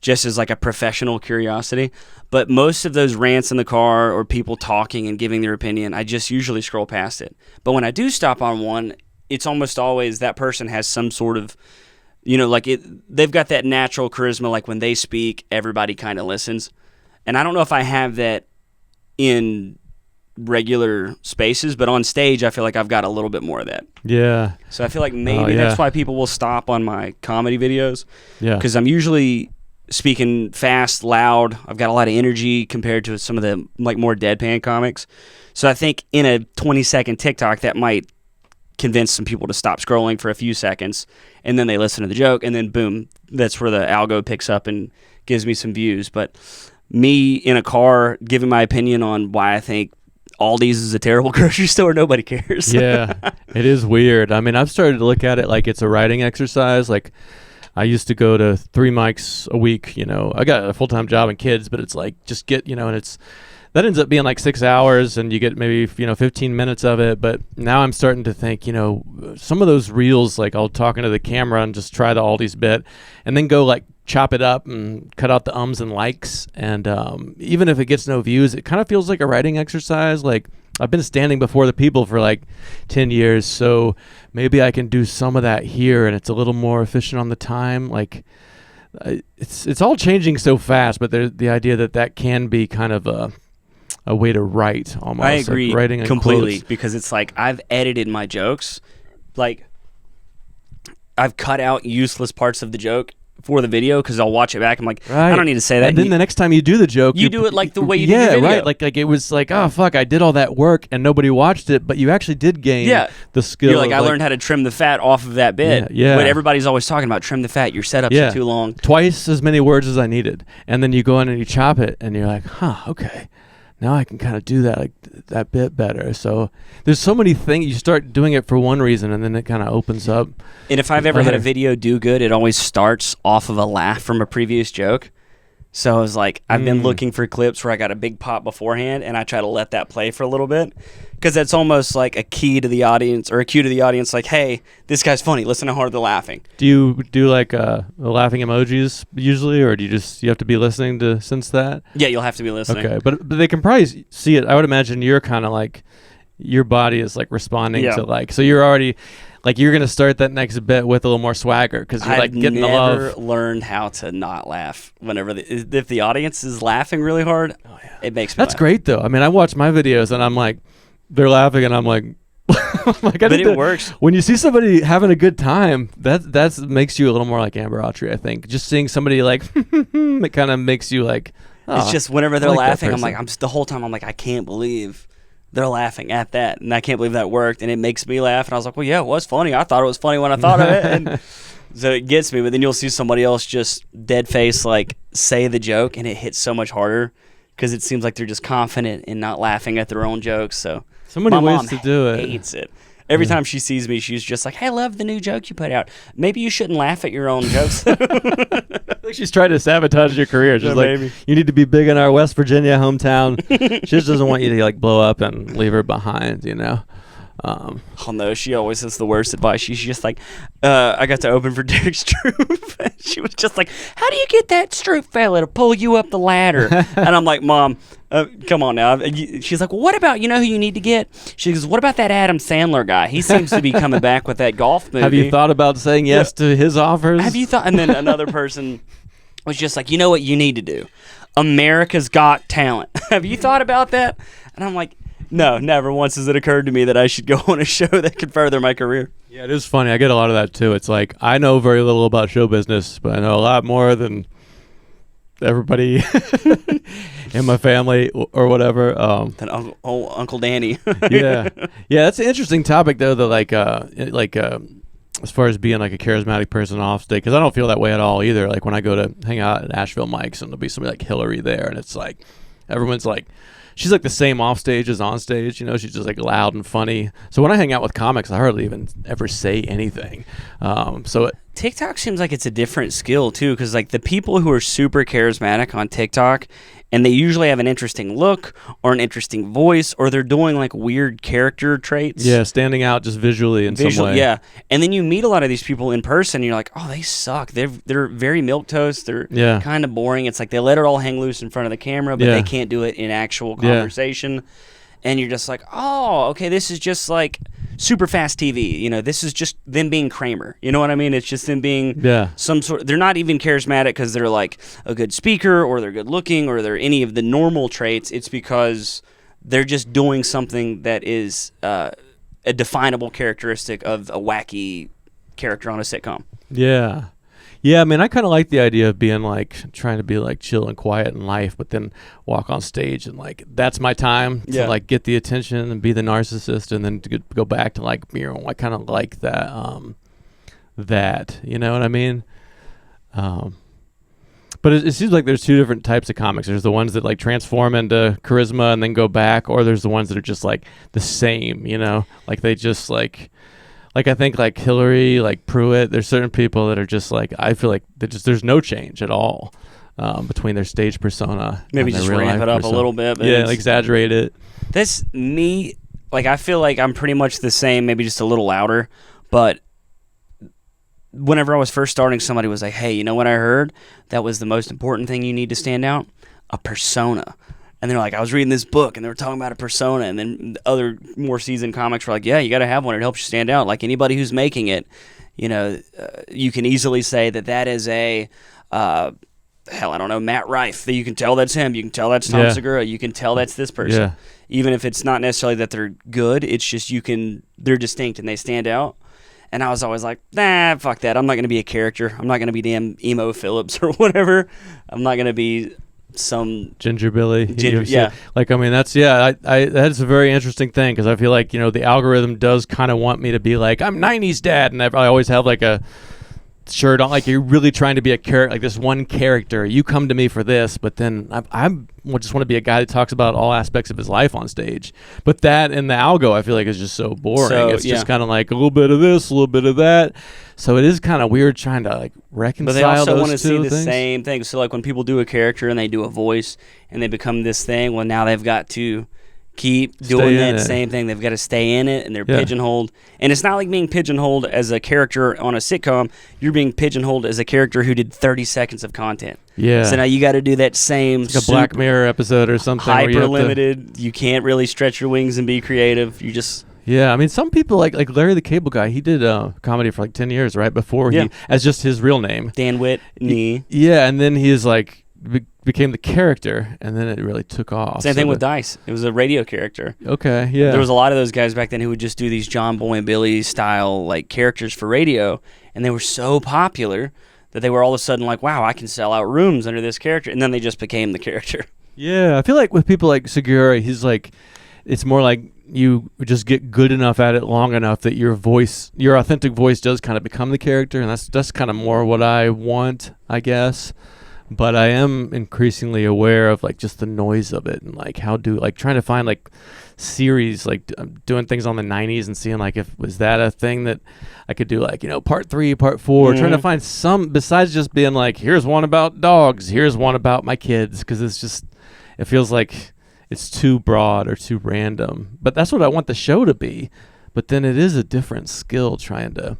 just as like a professional curiosity. But most of those rants in the car or people talking and giving their opinion, I just usually scroll past it. But when I do stop on one, it's almost always that person has some sort of You know, like they've got that natural charisma. Like when they speak, everybody kind of listens. And I don't know if I have that in regular spaces, but on stage, I feel like I've got a little bit more of that. Yeah. So I feel like maybe that's why people will stop on my comedy videos. Yeah. Because I'm usually speaking fast, loud. I've got a lot of energy compared to some of the like more deadpan comics. So I think in a 20-second TikTok, that might convince some people to stop scrolling for a few seconds, and then they listen to the joke, and then boom, that's where the algo picks up and gives me some views. But me in a car giving my opinion on why I think Aldi's is a terrible grocery store, nobody cares. Yeah, it is weird. I mean, I've started to look at it like it's a writing exercise. Like, I used to go to 3 mics a week. You know, I got a full-time job and kids, but it's like just get, you know, and that ends up being like 6 hours, and you get maybe 15 minutes of it. But now I'm starting to think, you know, some of those reels, like I'll talk into the camera and just try the Aldi's bit, and then go like chop it up and cut out the ums and likes. And even if it gets no views, it kind of feels like a writing exercise. Like I've been standing before the people for like 10 years, so maybe I can do some of that here, and it's a little more efficient on the time. Like it's all changing so fast, but there's the idea that can be kind of a way to write almost. I agree, like writing completely, quotes. because it's like I've edited my jokes. Like I've cut out useless parts of the joke for the video because I'll watch it back. I'm like, Right. I don't need to say that. And then the next time you do the joke, you do it like the way you did the video. right. Like it was like, oh fuck, I did all that work and nobody watched it, but you actually did gain the skill. You're like, I learned how to trim the fat off of that bit. Yeah. But everybody's always talking about trim the fat. Your setups are too long. Twice as many words as I needed, and then you go in and you chop it, and you're like, huh, okay. Now I can kind of do that that bit better. So there's so many things. You start doing it for one reason, and then it kind of opens up. And if I've ever had a video do good, it always starts off of a laugh from a previous joke. So I was like, I've been looking for clips where I got a big pop beforehand, and I try to let that play for a little bit, because that's almost like a key to the audience, or a cue to the audience, like, hey, this guy's funny. Listen how hard they're laughing. Do you do like laughing emojis usually, or do you have to be listening to sense that? Yeah, you'll have to be listening. Okay, but they can probably see it. I would imagine you're kind of like, your body is like responding to like, so you're already like, you're gonna start that next bit with a little more swagger because you're like getting the love. I've never learned how to not laugh whenever if the audience is laughing really hard. It makes me That's laugh. great though. I mean, I watch my videos and I'm like, they're laughing and I'm like, like but it works. When you see somebody having a good time, that makes you a little more like Amber Autry, I think. Just seeing somebody like, it kind of makes you like, oh, it's just whenever they're like laughing, I'm like, the whole time I'm like, I can't believe they're laughing at that, and I can't believe that worked, and it makes me laugh. And I was like, well, yeah, it was funny. I thought it was funny when I thought of it, and so it gets me. But then you'll see somebody else just dead face like say the joke, and it hits so much harder because it seems like they're just confident in not laughing at their own jokes. So many my ways mom to do it. hates it. Every time she sees me, she's just like, hey, I love the new joke you put out. Maybe you shouldn't laugh at your own jokes. Like she's trying to sabotage your career. She's like, maybe. you need to be big in our West Virginia hometown. She just doesn't want you to like blow up and leave her behind, you know? Oh no, she always has the worst advice. She's just like, I got to open for Derek Stroop. She was just like, how do you get that Stroop fella to pull you up the ladder? And I'm like, Mom, come on now. She's like, well, what about, you know who you need to get? She goes, what about that Adam Sandler guy? He seems to be coming back with that golf movie. Have you thought about saying yes to his offers? Have you thought? And then another person was just like, you know what you need to do? America's Got Talent. Have you thought about that? And I'm like, no, never once has it occurred to me that I should go on a show that could further my career. Yeah, it is funny. I get a lot of that too. It's like, I know very little about show business, but I know a lot more than everybody in my family or whatever. Than Uncle Danny. Yeah, that's an interesting topic though. As far as being like a charismatic person off stage, because I don't feel that way at all either. Like when I go to hang out at Asheville mics, and there'll be somebody like Hillary there, and it's like everyone's like, she's like the same off stage as on stage, you know. She's just like loud and funny. So when I hang out with comics, I hardly even ever say anything. TikTok seems like it's a different skill too, because like the people who are super charismatic on TikTok, and they usually have an interesting look or an interesting voice, or they're doing like weird character traits. Yeah, standing out just visually in some way. Yeah, and then you meet a lot of these people in person, and you're like, oh, they suck. They're very milquetoast. They're kind of boring. It's like they let it all hang loose in front of the camera, but they can't do it in actual conversation. And you're just like, oh, okay, this is just like super fast TV. You know, this is just them being Kramer. You know what I mean? It's just them being some sort. They're not even charismatic because they're like a good speaker or they're good looking or they're any of the normal traits. It's because they're just doing something that is a definable characteristic of a wacky character on a sitcom. Yeah. Yeah, I mean, I kind of like the idea of being like trying to be like chill and quiet in life, but then walk on stage and like that's my time to like get the attention and be the narcissist, and then to go back to like I kind of like that. That you know what I mean? But it seems like there's two different types of comics. There's the ones that like transform into charisma and then go back, or there's the ones that are just like the same. You know, like they just like. Like I think like Hillary, like Pruitt, there's certain people that are just like, I feel like there's no change at all between their stage persona. Maybe and just their real ramp life it up persona. a little bit. But Yeah, exaggerate it. That's me. Like I feel like I'm pretty much the same, maybe just a little louder. But whenever I was first starting, somebody was like, hey, you know what I heard? That was the most important thing you need to stand out? A persona. And they're like, I was reading this book, and they were talking about a persona, and then other more seasoned comics were like, yeah, you got to have one. It helps you stand out. Like anybody who's making it, you know, you can easily say that is a, I don't know, Matt Rife. That you can tell that's him. You can tell that's Tom Segura. You can tell that's this person. Yeah. Even if it's not necessarily that they're good, it's just they're distinct and they stand out. And I was always like, nah, fuck that. I'm not going to be a character. I'm not going to be damn Emo Phillips or whatever. I'm not going to be some Ginger Billy. yeah. Like, I mean, that's, that's a very interesting thing because I feel like, you know, the algorithm does kind of want me to be like, I'm 90s dad. And I always have like a shirt on, like you're really trying to be a character, like this one character. You come to me for this, but then I just want to be a guy that talks about all aspects of his life on stage. But that in the algo, I feel like is just so boring. So, it's just kind of like a little bit of this, a little bit of that. So it is kind of weird trying to like reconcile. But they also want to see the same thing. So like when people do a character and they do a voice and they become this thing, well now they've got to keep doing that same thing. They've got to stay in it, and they're pigeonholed. And it's not like being pigeonholed as a character on a sitcom. You're being pigeonholed as a character who did 30 seconds of content. Yeah. So now you got to do that same like a Black Mirror episode or something. Hyper limited. You can't really stretch your wings and be creative. You just... Yeah, I mean, some people like Larry the Cable Guy. He did comedy for like 10 years, right before he, as just his real name, Dan Whitney. Yeah, and then he is like became the character, and then it really took off. Same thing with Dice. It was a radio character. Okay, yeah. There was a lot of those guys back then who would just do these John Boy and Billy style like characters for radio, and they were so popular that they were all of a sudden like, wow, I can sell out rooms under this character, and then they just became the character. Yeah, I feel like with people like Segura, he's like, it's more like you just get good enough at it long enough that your authentic voice does kind of become the character, and that's kind of more what I want, I guess. But I am increasingly aware of like just the noise of it and like trying to find like series, like doing things on the 90s and seeing like if was that a thing that I could do, like, you know, part 3, part 4, trying to find some besides just being like, here's one about dogs, here's one about my kids, because it feels like it's too broad or too random. But that's what I want the show to be. But then it is a different skill trying to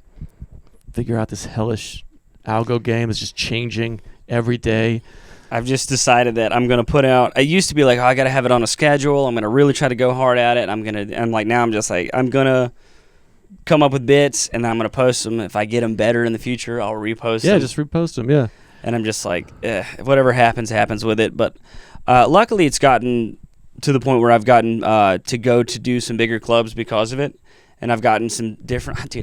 figure out this hellish algo game is just changing every day. I've just decided that I'm going to put out... I used to be like, I got to have it on a schedule. I'm going to really try to go hard at it. Now I'm just like, I'm going to come up with bits, and then I'm going to post them. If I get them better in the future, I'll repost them. Yeah, just repost them, yeah. And I'm just like, whatever happens with it. But luckily it's gotten to the point where I've gotten to go to do some bigger clubs because of it. And I've gotten some different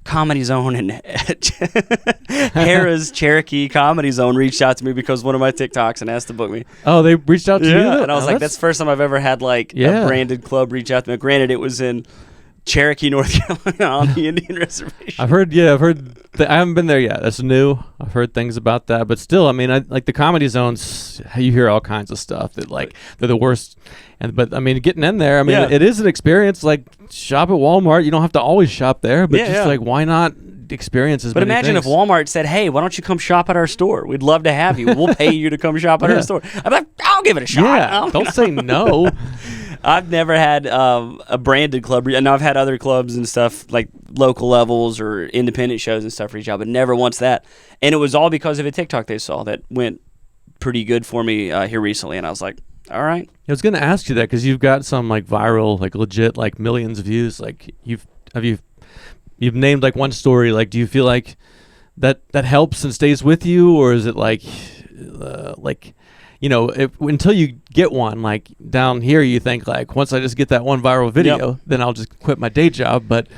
Comedy Zone and Harrah's Cherokee Comedy Zone reached out to me because one of my TikToks and asked to book me. Oh, they reached out to you? And I was like, that's the first time I've ever had like a branded club reach out to me. Granted, it was in Cherokee, North Carolina on the Indian Reservation. I've heard I haven't been there yet. That's new. I've heard things about that, but still, I mean, like the Comedy Zones, you hear all kinds of stuff that like they're the worst. But I mean, getting in there, I mean, it is an experience. Like shop at Walmart, you don't have to always shop there, but like why not experience as many imagine things? If Walmart said, "Hey, why don't you come shop at our store? We'd love to have you. We'll pay you to come shop at our store." I'm like, I'll give it a shot. Yeah, don't say no. I've never had a branded club. I know I've had other clubs and stuff like local levels or independent shows and stuff reach out, but never once that. And it was all because of a TikTok they saw that went pretty good for me here recently, and I was like, all right. I was going to ask you that because you've got some like viral, like legit, like millions of views. Like you've you've named like one story, like do you feel like that helps and stays with you, or is it like until you get one, like down here you think like once I just get that one viral video, then I'll just quit my day job, but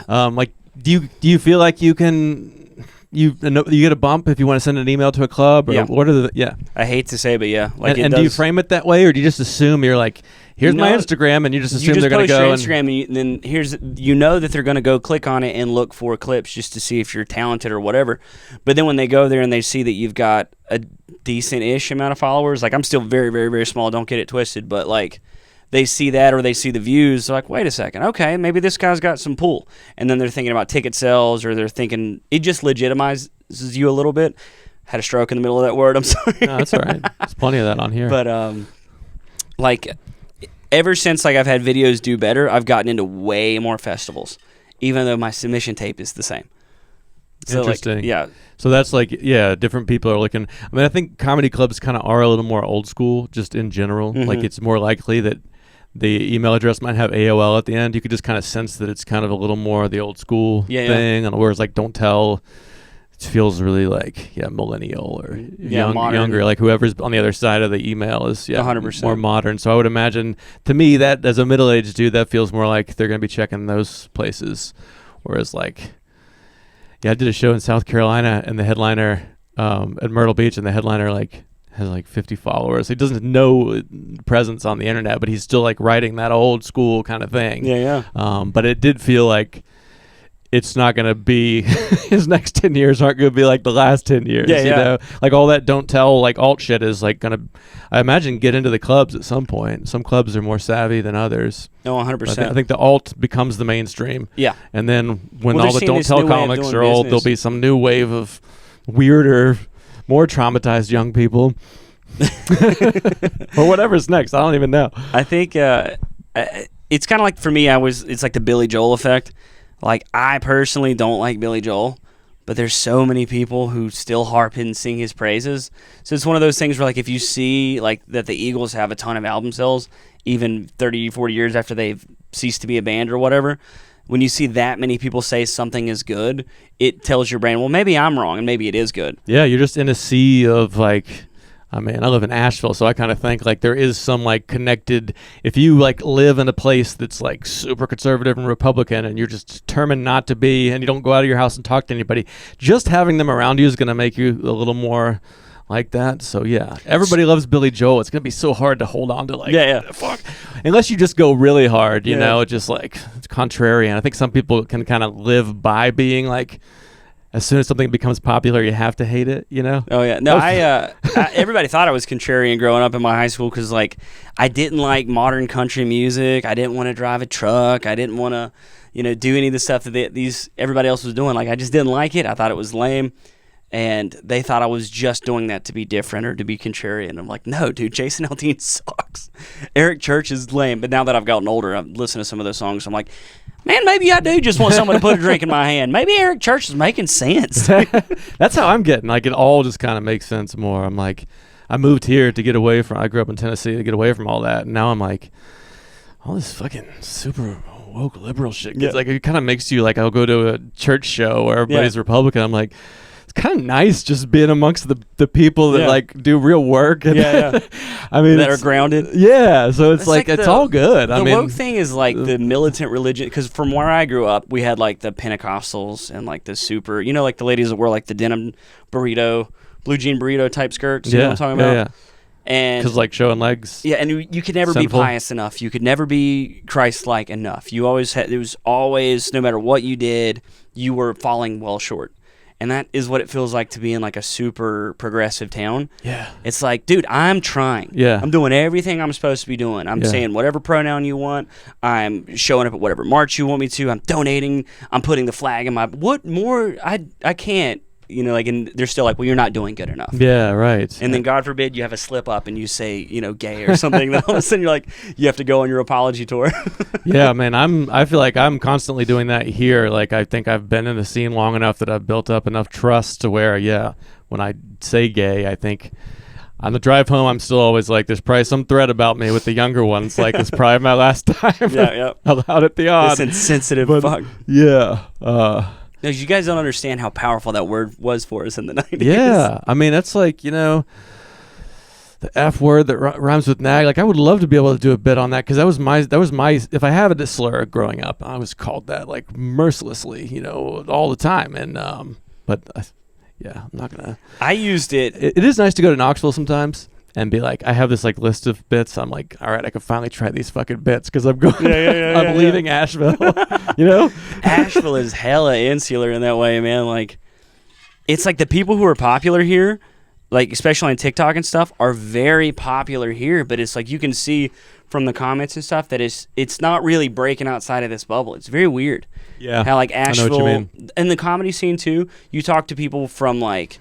like do you feel like you get a bump if you want to send an email to a club, or what are the I hate to say, but like and do you frame it that way, or do you just assume you're like, here's my Instagram, and you just assume they're going to go post your Instagram, and then that they're going to go click on it and look for clips just to see if you're talented or whatever. But then when they go there and they see that you've got a decent-ish amount of followers, like I'm still very, very, very small, don't get it twisted, but like they see that or they see the views, they're like, wait a second, okay, maybe this guy's got some pull. And then they're thinking about ticket sales, or they're thinking, it just legitimizes you a little bit. Had a stroke in the middle of that word, I'm sorry. No, that's all right. There's plenty of that on here. But like ever since like I've had videos do better, I've gotten into way more festivals, even though my submission tape is the same. So interesting. Like, yeah. So that's like, different people are looking. I mean, I think comedy clubs kind of are a little more old school just in general. Mm-hmm. Like it's more likely that the email address might have AOL at the end. You could just kind of sense that it's kind of a little more the old school thing. And whereas like Don't Tell, it feels really like millennial or younger. Like whoever's on the other side of the email is 100% more modern. So I would imagine, to me, that as a middle-aged dude, that feels more like they're going to be checking those places. Whereas like, I did a show in South Carolina, and the headliner at Myrtle Beach, and the headliner like has like 50 followers. He doesn't know presence on the internet, but he's still like writing that old school kind of thing. But it did feel like it's not going to be his next 10 years aren't going to be like the last 10 years. You know, like all that Don't Tell like alt shit is like going to, I imagine, get into the clubs at some point. Some clubs are more savvy than others. No, 100%. I think the alt becomes the mainstream. Yeah. And then when all the Don't Tell comics are old, there'll be some new wave of weirder, more traumatized young people. Or whatever's next. I don't even know. I think it's kind of like, for me, it's like the Billy Joel effect. Like, I personally don't like Billy Joel, but there's so many people who still harp and sing his praises. So it's one of those things where, like, if you see, like, that the Eagles have a ton of album sales, even 30, 40 years after they've ceased to be a band or whatever, when you see that many people say something is good, it tells your brain, well, maybe I'm wrong, and maybe it is good. Yeah, you're just in a sea of, like... I mean, I live in Asheville, so I kind of think like there is some like connected, if you like live in a place that's like super conservative and Republican and you're just determined not to be, and you don't go out of your house and talk to anybody, just having them around you is going to make you a little more like that. So yeah, everybody loves Billy Joel. It's going to be so hard to hold on to like, fuck. Unless you just go really hard, you know, just like it's contrarian. I think some people can kind of live by being like, as soon as something becomes popular, you have to hate it, you know? Oh, yeah. No, everybody thought I was contrarian growing up in my high school because, like, I didn't like modern country music. I didn't want to drive a truck. I didn't want to, do any of the stuff that everybody else was doing. Like, I just didn't like it. I thought it was lame. And they thought I was just doing that to be different or to be contrarian. I'm like, no, dude, Jason Aldean sucks. Eric Church is lame. But now that I've gotten older, I've listened to some of those songs. I'm like, man, maybe I do just want someone to put a drink in my hand. Maybe Eric Church is making sense. That's how I'm getting. Like, it all just kind of makes sense more. I'm like, I moved here to get away from, I grew up in Tennessee to get away from all that. And now I'm like, all this fucking super woke liberal shit. Yeah. Like, it kind of makes you like, I'll go to a church show where everybody's Republican. I'm like, it's kind of nice just being amongst the people that like do real work. And I mean, that are grounded. Yeah, so it's like it's all good. The woke thing is like the militant religion, because from where I grew up, we had like the Pentecostals and like the super, like the ladies that wear like the denim burrito, blue jean burrito type skirts. You know what I'm talking about? Yeah. And because like showing legs. Yeah, and you could never be pious enough. You could never be Christ-like enough. You always had. It was always, no matter what you did, you were falling well short. And that is what it feels like to be in like a super progressive town. Yeah. It's like, dude, I'm trying. Yeah. I'm doing everything I'm supposed to be doing. I'm saying whatever pronoun you want. I'm showing up at whatever march you want me to. I'm donating. I'm putting the flag in my... What more? I can't. And they're still like, well, you're not doing good enough. Yeah, right. And then God forbid you have a slip up and you say, gay or something. Then all of a sudden you're like, you have to go on your apology tour. Yeah, man. I feel like I'm constantly doing that here. Like, I think I've been in the scene long enough that I've built up enough trust to where, when I say gay, I think on the drive home, I'm still always like, there's probably some thread about me with the younger ones. Like, it's probably my last time. Yeah. Allowed at the odd. This insensitive fuck. Yeah. No, you guys don't understand how powerful that word was for us in the 90s. Yeah. I mean, that's like, the F word that rhymes with nag. Like, I would love to be able to do a bit on that, because that was my, if I had a slur growing up, I was called that, like, mercilessly, all the time. And, yeah, I'm not gonna. I used it. It is nice to go to Knoxville sometimes and be like, I have this like list of bits. I'm like, all right, I can finally try these fucking bits because I'm going. I'm leaving Asheville. Asheville is hella insular in that way, man. Like, it's like the people who are popular here, like especially on TikTok and stuff, are very popular here. But it's like you can see from the comments and stuff that it's not really breaking outside of this bubble. It's very weird. Yeah. How like Asheville, I know what you mean. And the comedy scene too, you talk to people from like,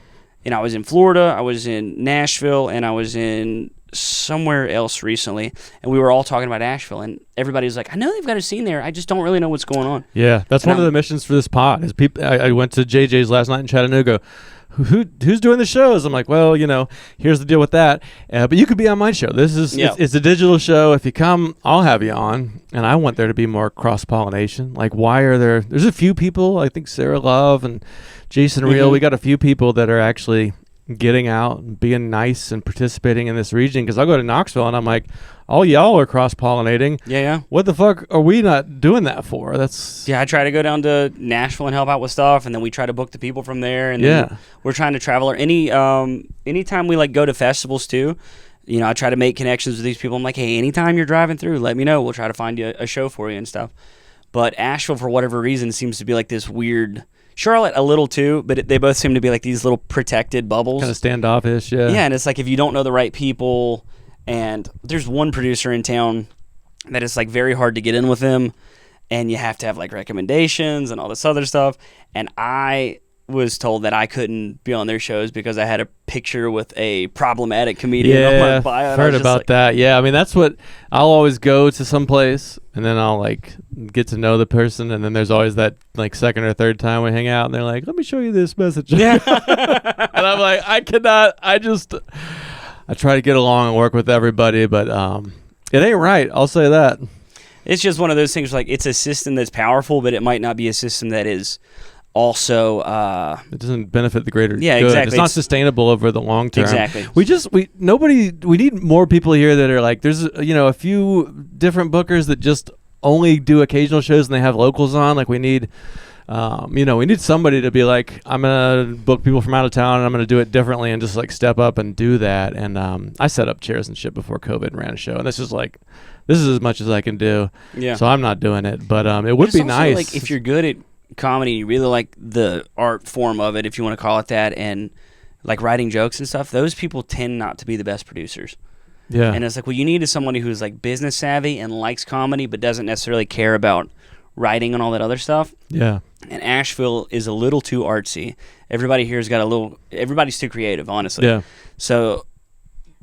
I was in Florida, I was in Nashville, and I was in somewhere else recently, and we were all talking about Asheville, and everybody was like, I know they've got a scene there, I just don't really know what's going on. Yeah, that's one of the missions for this pod. Is people? I went to JJ's last night in Chattanooga. Who's doing the shows? I'm like, well, here's the deal with that. But you could be on my show. This is it's a digital show. If you come, I'll have you on. And I want there to be more cross-pollination. Like, why are there's a few people, I think Sarah Love and Jason Reel, we got a few people that are actually getting out and being nice and participating in this region. Because I'll go to Knoxville and I'm like, all y'all are cross-pollinating. Yeah. What the fuck are we not doing that for? I try to go down to Nashville and help out with stuff, and then we try to book the people from there, and then we're trying to travel. Or anytime we like go to festivals too, I try to make connections with these people. I'm like, hey, anytime you're driving through, let me know. We'll try to find you a show for you and stuff. But Asheville, for whatever reason, seems to be like this weird. Charlotte a little too, but they both seem to be like these little protected bubbles. Kind of standoffish, yeah. Yeah, and it's like if you don't know the right people. And there's one producer in town that it's like very hard to get in with him, and you have to have like recommendations and all this other stuff. And I was told that I couldn't be on their shows because I had a picture with a problematic comedian on my bio. Heard about that. Yeah, I mean, that's what I'll always go to some place, and then I'll like get to know the person, and then there's always that like second or third time we hang out, and they're like, let me show you this message. Yeah. And I'm like, I cannot, I try to get along and work with everybody, but it ain't right. I'll say that. It's just one of those things, like it's a system that's powerful, but it might not be a system that is also... it doesn't benefit the greater good. Exactly. It's not sustainable over the long term. Exactly. We need more people here that are like, there's a few different bookers that just only do occasional shows and they have locals on. Like we need... we need somebody to be like, I'm going to book people from out of town and I'm going to do it differently and just like step up and do that. And I set up chairs and shit before COVID and ran a show. And this is as much as I can do. Yeah. So I'm not doing it. But it would be nice. Like if you're good at comedy, you really like the art form of it, if you want to call it that, and like writing jokes and stuff, those people tend not to be the best producers. Yeah. And it's like, what you need is somebody who's like business savvy and likes comedy but doesn't necessarily care about writing and all that other stuff. Yeah. And Asheville is a little too artsy. Everybody here's got everybody's too creative, honestly. Yeah. So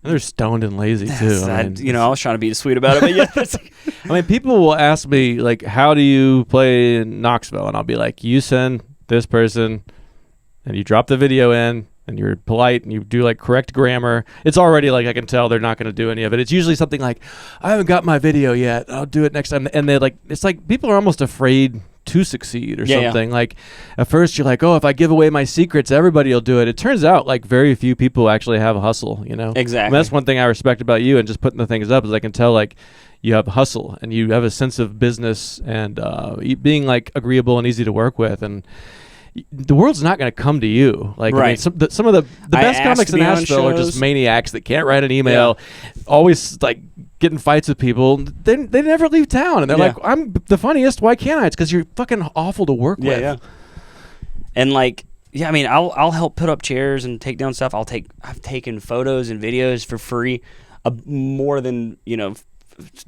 and they're stoned and lazy too. I was trying to be sweet about it, but yeah. I mean, people will ask me like, how do you play in Knoxville? And I'll be like, you send this person and you drop the video in and you're polite and you do like correct grammar. It's already like, I can tell they're not going to do any of it. It's usually something like, I haven't got my video yet, I'll do it next time. And they like, it's like people are almost afraid to succeed or something. Like at first you're like, oh, if I give away my secrets, everybody will do it. It turns out like very few people actually have a hustle, Exactly. I mean, that's one thing I respect about you and just putting the things up is I can tell like you have hustle and you have a sense of business and being like agreeable and easy to work with. And the world's not going to come to you. Like, right. I mean, some of the best comics in Asheville are just maniacs that can't write an email, always like getting fights with people. They never leave town, and they're like, "I'm the funniest. Why can't I?" It's because you're fucking awful to work with. Yeah. And like, I mean, I'll help put up chairs and take down stuff. I've taken photos and videos for free, more than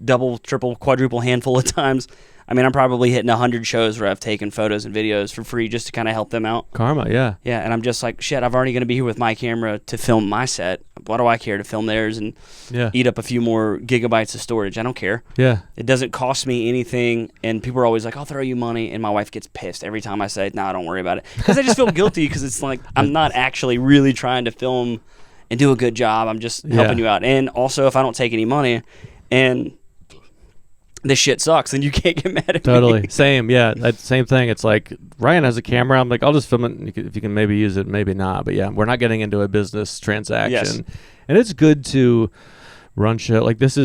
double, triple, quadruple handful of times. I mean, I'm probably hitting 100 shows where I've taken photos and videos for free just to kind of help them out. Karma, yeah. Yeah, and I'm just like, shit, I'm already going to be here with my camera to film my set. Why do I care to film theirs and eat up a few more gigabytes of storage? I don't care. Yeah. It doesn't cost me anything, and people are always like, I'll throw you money, and my wife gets pissed every time I say, no, don't worry about it. Because I just feel guilty because it's like I'm not actually really trying to film and do a good job. I'm just helping you out. And also, if I don't take any money and this shit sucks, then you can't get mad at me. Totally. Same. Yeah. Same thing. It's like Ryan has a camera. I'm like, I'll just film it. If you can maybe use it, maybe not. But yeah, we're not getting into a business transaction. Yes. And it's good to run show. Like this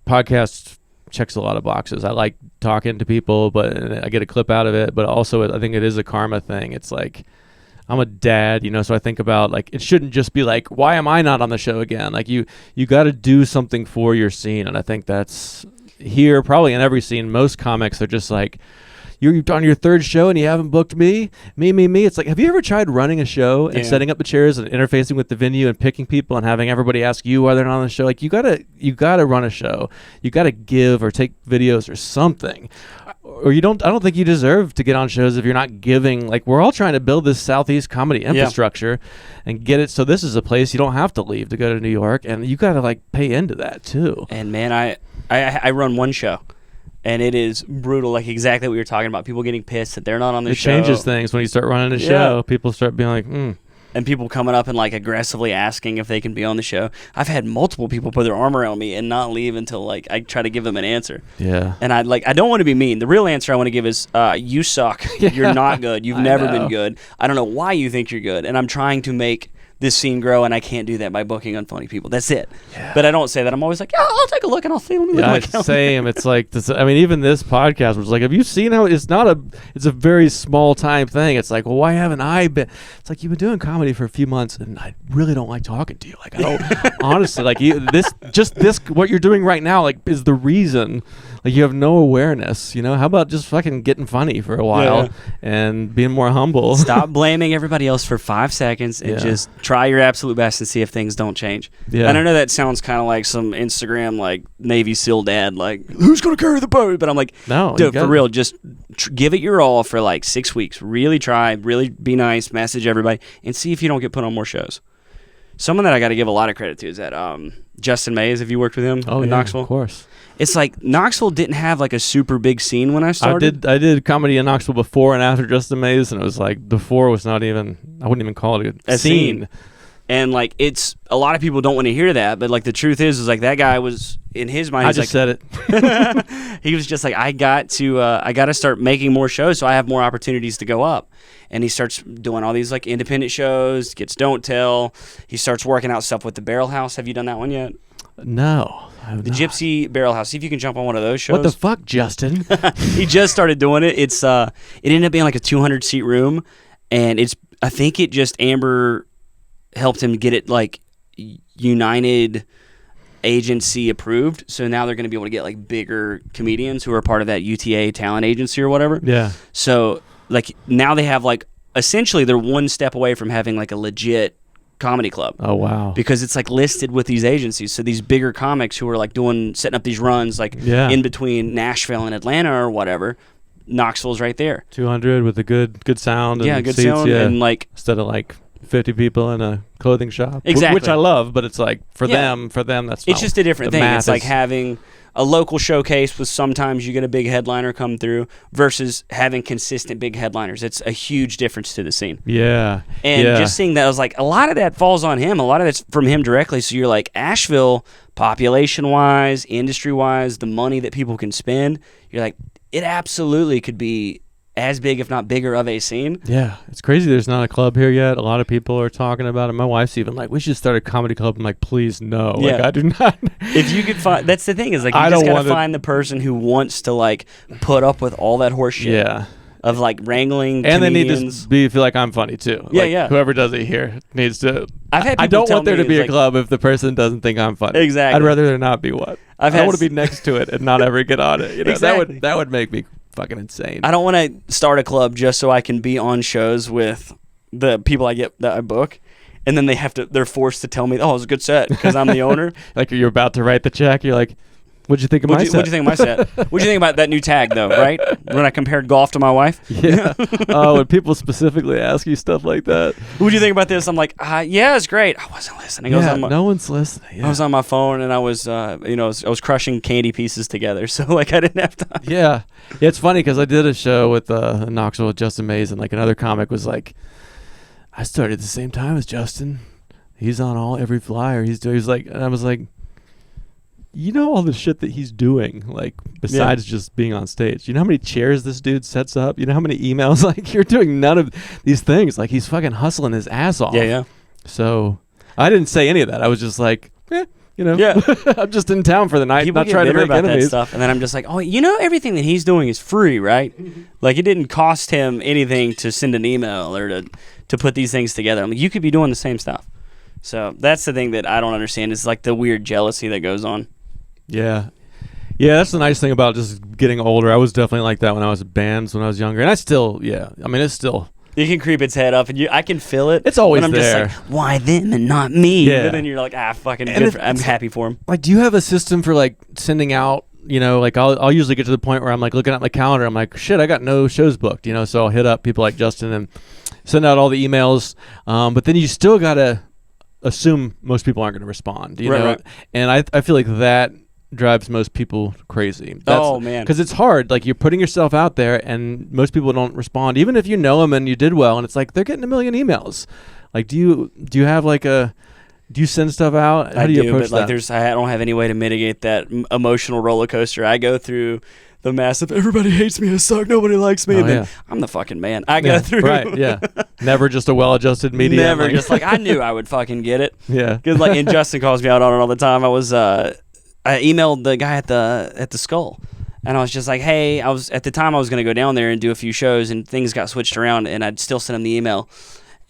podcast checks a lot of boxes. I like talking to people, but I get a clip out of it. But also, I think it is a karma thing. It's like, I'm a dad, so I think about like it shouldn't just be like, why am I not on the show again? Like you got to do something for your scene, and I think that's here probably in every scene. Most comics are just like, you're on your third show and you haven't booked me. It's like, have you ever tried running a show and setting up the chairs and interfacing with the venue and picking people and having everybody ask you why they're not on the show? Like you gotta run a show. You gotta give or take videos or something. Or I don't think you deserve to get on shows if you're not giving. Like we're all trying to build this Southeast comedy infrastructure and get it so this is a place you don't have to leave to go to New York, and you gotta like pay into that too. And man, I run one show. And it is brutal, like exactly what you're talking about. People getting pissed that they're not on the show. It changes things when you start running a show. People start being like, And people coming up and like aggressively asking if they can be on the show. I've had multiple people put their arm around me and not leave until like I try to give them an answer. Yeah. And I don't want to be mean. The real answer I want to give is you suck. You're not good. You've never been good. I don't know why you think you're good. And I'm trying to make this scene grow, and I can't do that by booking unfunny people. That's it. Yeah. But I don't say that. I'm always like, I'll take a look and I'll see. Let me look at my calendar. Same. It's like this. I mean, even this podcast was like, have you seen how it's a very small time thing. It's like, well, why haven't I been? It's like, you've been doing comedy for a few months, and I really don't like talking to you. Like, I don't honestly like this. What you're doing right now, like, is the reason. Like you have no awareness, How about just fucking getting funny for a while and being more humble? Stop blaming everybody else for 5 seconds and just try your absolute best and see if things don't change. Yeah. And I know that sounds kind of like some Instagram like Navy SEAL dad, like who's gonna carry the boat? But I'm like, no, dude, for real, just give it your all for like 6 weeks. Really try, really be nice, message everybody, and see if you don't get put on more shows. Someone that I got to give a lot of credit to is that Justin Mays. Have you worked with him in Knoxville? Of course. It's like Knoxville didn't have like a super big scene when I started. I did comedy in Knoxville before and after Justin Mays, and it was like before was not even, I wouldn't even call it a scene. And like it's a lot of people don't want to hear that, but like the truth is like that guy was in his mind. I just said it. He was just like, I got to start making more shows so I have more opportunities to go up. And he starts doing all these like independent shows. Gets Don't Tell. He starts working out stuff with the Barrel House. Have you done that one yet? No. The Gypsy Barrel House. See if you can jump on one of those shows. What the fuck, Justin? He just started doing it. It ended up being like a 200-seat room, and I think it just Amber helped him get it like United agency approved. So now they're going to be able to get like bigger comedians who are part of that UTA talent agency or whatever. Yeah. So like now they have like essentially they're one step away from having like a legit comedy club. Oh wow. Because it's like listed with these agencies. So these bigger comics who are like setting up these runs like in between Nashville and Atlanta or whatever, Knoxville's right there. 200 with a good sound and good seats, sound and like instead of like 50 people in a clothing shop. Exactly. Which I love, but it's like for them that's it's just a different thing. It's like having a local showcase with sometimes you get a big headliner come through versus having consistent big headliners. It's a huge difference to the scene. Yeah. And just seeing that, I was like, a lot of that falls on him. A lot of that's from him directly. So you're like, Asheville, population-wise, industry-wise, the money that people can spend, you're like, it absolutely could be as big, if not bigger, of a scene. Yeah, it's crazy there's not a club here yet. A lot of people are talking about it. My wife's even like, we should start a comedy club. I'm like, please, no. Yeah. Like, I do not. If you could find, that's the thing, is like, you just gotta find the person who wants to like put up with all that horse shit. Yeah. Of like wrangling and comedians. they need to feel like I'm funny too. Yeah, like, yeah. Whoever does it here needs to. I've had people I don't tell want there me to be a like, club if the person doesn't think I'm funny. Exactly. I'd rather there not be one. I want to be next to it and not ever get on it. You know, exactly. That would make me fucking insane. I don't want to start a club just so I can be on shows with the people that I book, and then they're forced to tell me, oh, it was a good set because I'm the owner. Like you're about to write the check, you're like, what'd you think of my set? What'd you think of my set? What'd you think about that new tag though, right? When I compared golf to my wife? Yeah. Oh, when people specifically ask you stuff like that. What'd you think about this? I'm like, yeah, it's great. I wasn't listening. Yeah, no one's listening. Yeah. I was on my phone and I was, I was crushing candy pieces together. So like I didn't have time. Yeah. It's funny because I did a show with Knoxville with Justin Mays, and like another comic was like, I started at the same time as Justin. He's on every flyer he's doing. He's like, and I was like, you know all the shit that he's doing, like besides just being on stage. You know how many chairs this dude sets up? You know how many emails? Like, you're doing none of these things. Like, he's fucking hustling his ass off. Yeah. So I didn't say any of that. I was just like, Yeah. I'm just in town for the night. People not get trying to bitter make about enemies. that stuff, and then I'm just like, oh, everything that he's doing is free, right? Like, it didn't cost him anything to send an email or to put these things together. I'm like, you could be doing the same stuff. So that's the thing that I don't understand is like the weird jealousy that goes on. Yeah. Yeah, that's the nice thing about just getting older. I was definitely like that when I was in bands when I was younger. And I still, it's still... You can creep its head up, and I can feel it. It's always I'm there. just like, why them and not me? Yeah. But then you're like, fucking good I'm happy for him. Like, do you have a system for, like, sending out, like, I'll usually get to the point where I'm, like, looking at my calendar. I'm like, shit, I got no shows booked, so I'll hit up people like Justin and send out all the emails. But then you still got to assume most people aren't going to respond, you know? Right. And I feel like that drives most people crazy. Oh, man. Because it's hard. Like, you're putting yourself out there, and most people don't respond, even if you know them and you did well. And it's like, they're getting a million emails. Like, do you have, like, do you send stuff out? How do you approach but that? like, I don't have any way to mitigate that emotional roller coaster. I go through the massive, everybody hates me, I suck, nobody likes me, and then I'm the fucking man. I go through. Right, yeah. Never just a well-adjusted media. Never just like, I knew I would fucking get it. Yeah. Because like, and Justin calls me out on it all the time. I emailed the guy at the Skull, and I was just like, hey, at the time I was going to go down there and do a few shows, and things got switched around, and I'd still send him the email,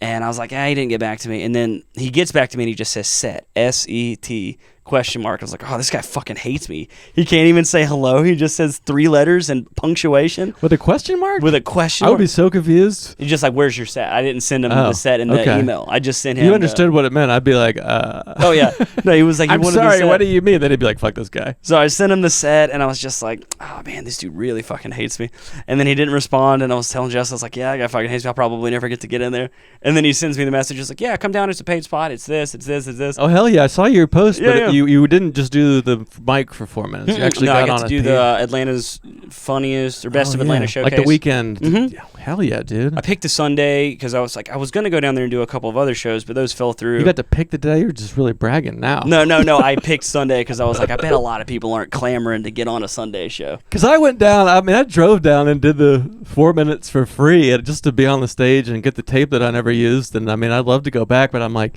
and I was like, he didn't get back to me, and then he gets back to me and he just says set, S-E-T, question mark. I was like, oh, this guy fucking hates me. He can't even say hello. He just says 3 letters and punctuation. With a question mark? With a question I mark. would be so confused. He's just like, where's your set? I didn't send him the set in the email. I just sent him. You understood what it meant. I'd be like, Oh, yeah. No, he was like, I'm sorry, what do you mean? Then he'd be like, fuck this guy. So I sent him the set, and I was just like, oh, man, this dude really fucking hates me. And then he didn't respond, and I was telling Jess, I was like, yeah, that guy fucking hates me. I'll probably never get to get in there. And then he sends me the message, just like, yeah, come down. It's a paid spot. It's this, it's this, it's this. Oh, hell yeah. I saw your post, but Yeah. you didn't just do the mic for 4 minutes. You actually I got got on to a do page. the Atlanta's funniest or best of Atlanta showcase. Like the weekend. Mhm. Yeah, hell yeah, dude. I picked a Sunday because I was like, I was going to go down there and do a couple of other shows, but those fell through. You got to pick the day? You're just really bragging now. No. I picked Sunday because I was like, I bet a lot of people aren't clamoring to get on a Sunday show. Because I went down, I drove down and did the 4 minutes for free just to be on the stage and get the tape that I never used. And I'd love to go back, but I'm like,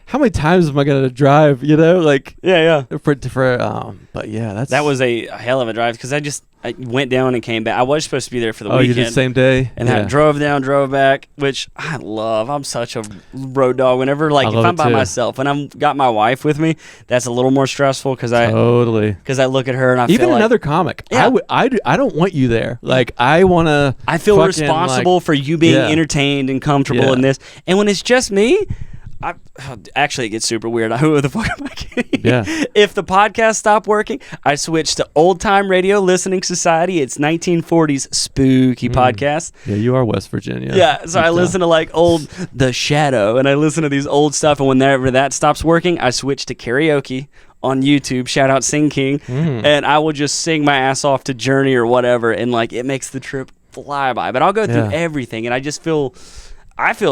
how many times am I going to drive, Like, Yeah. But yeah, that was a hell of a drive because I went down and came back. I was supposed to be there for the weekend. You did the same day? And I drove down, drove back, which I love. I'm such a road dog. Whenever, like, if I'm by myself, when I've got my wife with me, that's a little more stressful because I look at her and I even feel like... another comic. Yeah. I don't want you there. Like, I want to... I feel responsible for you being entertained and comfortable in this. And when it's just me... Actually, it gets super weird. Who the fuck am I kidding? Yeah. If the podcast stopped working, I switched to Old Time Radio Listening Society. It's 1940s spooky podcast. Yeah, you are West Virginia. Yeah, so I listen to like old The Shadow, and I listen to these old stuff. And whenever that stops working, I switch to karaoke on YouTube. Shout out Sing King, and I will just sing my ass off to Journey or whatever, and like it makes the trip fly by. But I'll go through everything, and I just feel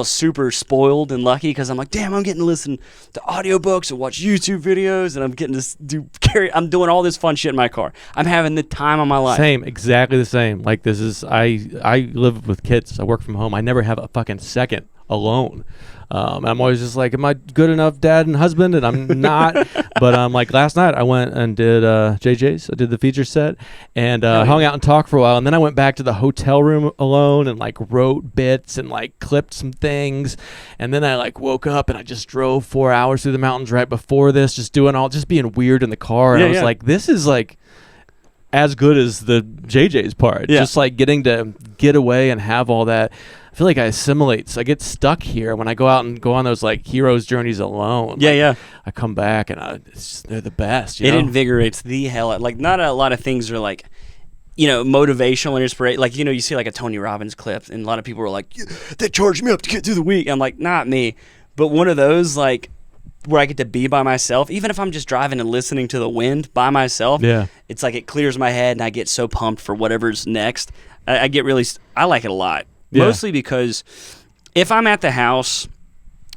super spoiled and lucky because I'm like, damn, I'm getting to listen to audiobooks and watch YouTube videos, and I'm getting to I'm doing all this fun shit in my car. I'm having the time of my life. Same, exactly the same. Like, this is, I live with kids. I work from home. I never have a fucking second alone. I'm always just like, am I good enough dad and husband? And I'm not. But like last night I went and did JJ's. I did the feature set and hung out and talked for a while. And then I went back to the hotel room alone and like wrote bits and like clipped some things. And then I like woke up and I just drove 4 hours through the mountains right before this, just being weird in the car. And I was like, this is like as good as the JJ's part. Yeah. Just like getting to get away and have all that. I feel like I assimilate, so I get stuck here when I go out and go on those like hero's journeys alone. I come back and they're the best. It invigorates the hell out. Like, not a lot of things are like, motivational and inspiration. Like, you see like a Tony Robbins clip, and a lot of people are like, they charged me up to get through the week. I'm like, not me. But one of those like where I get to be by myself, even if I'm just driving and listening to the wind by myself. Yeah, it's like it clears my head, and I get so pumped for whatever's next. I like it a lot. Yeah. Mostly because if I'm at the house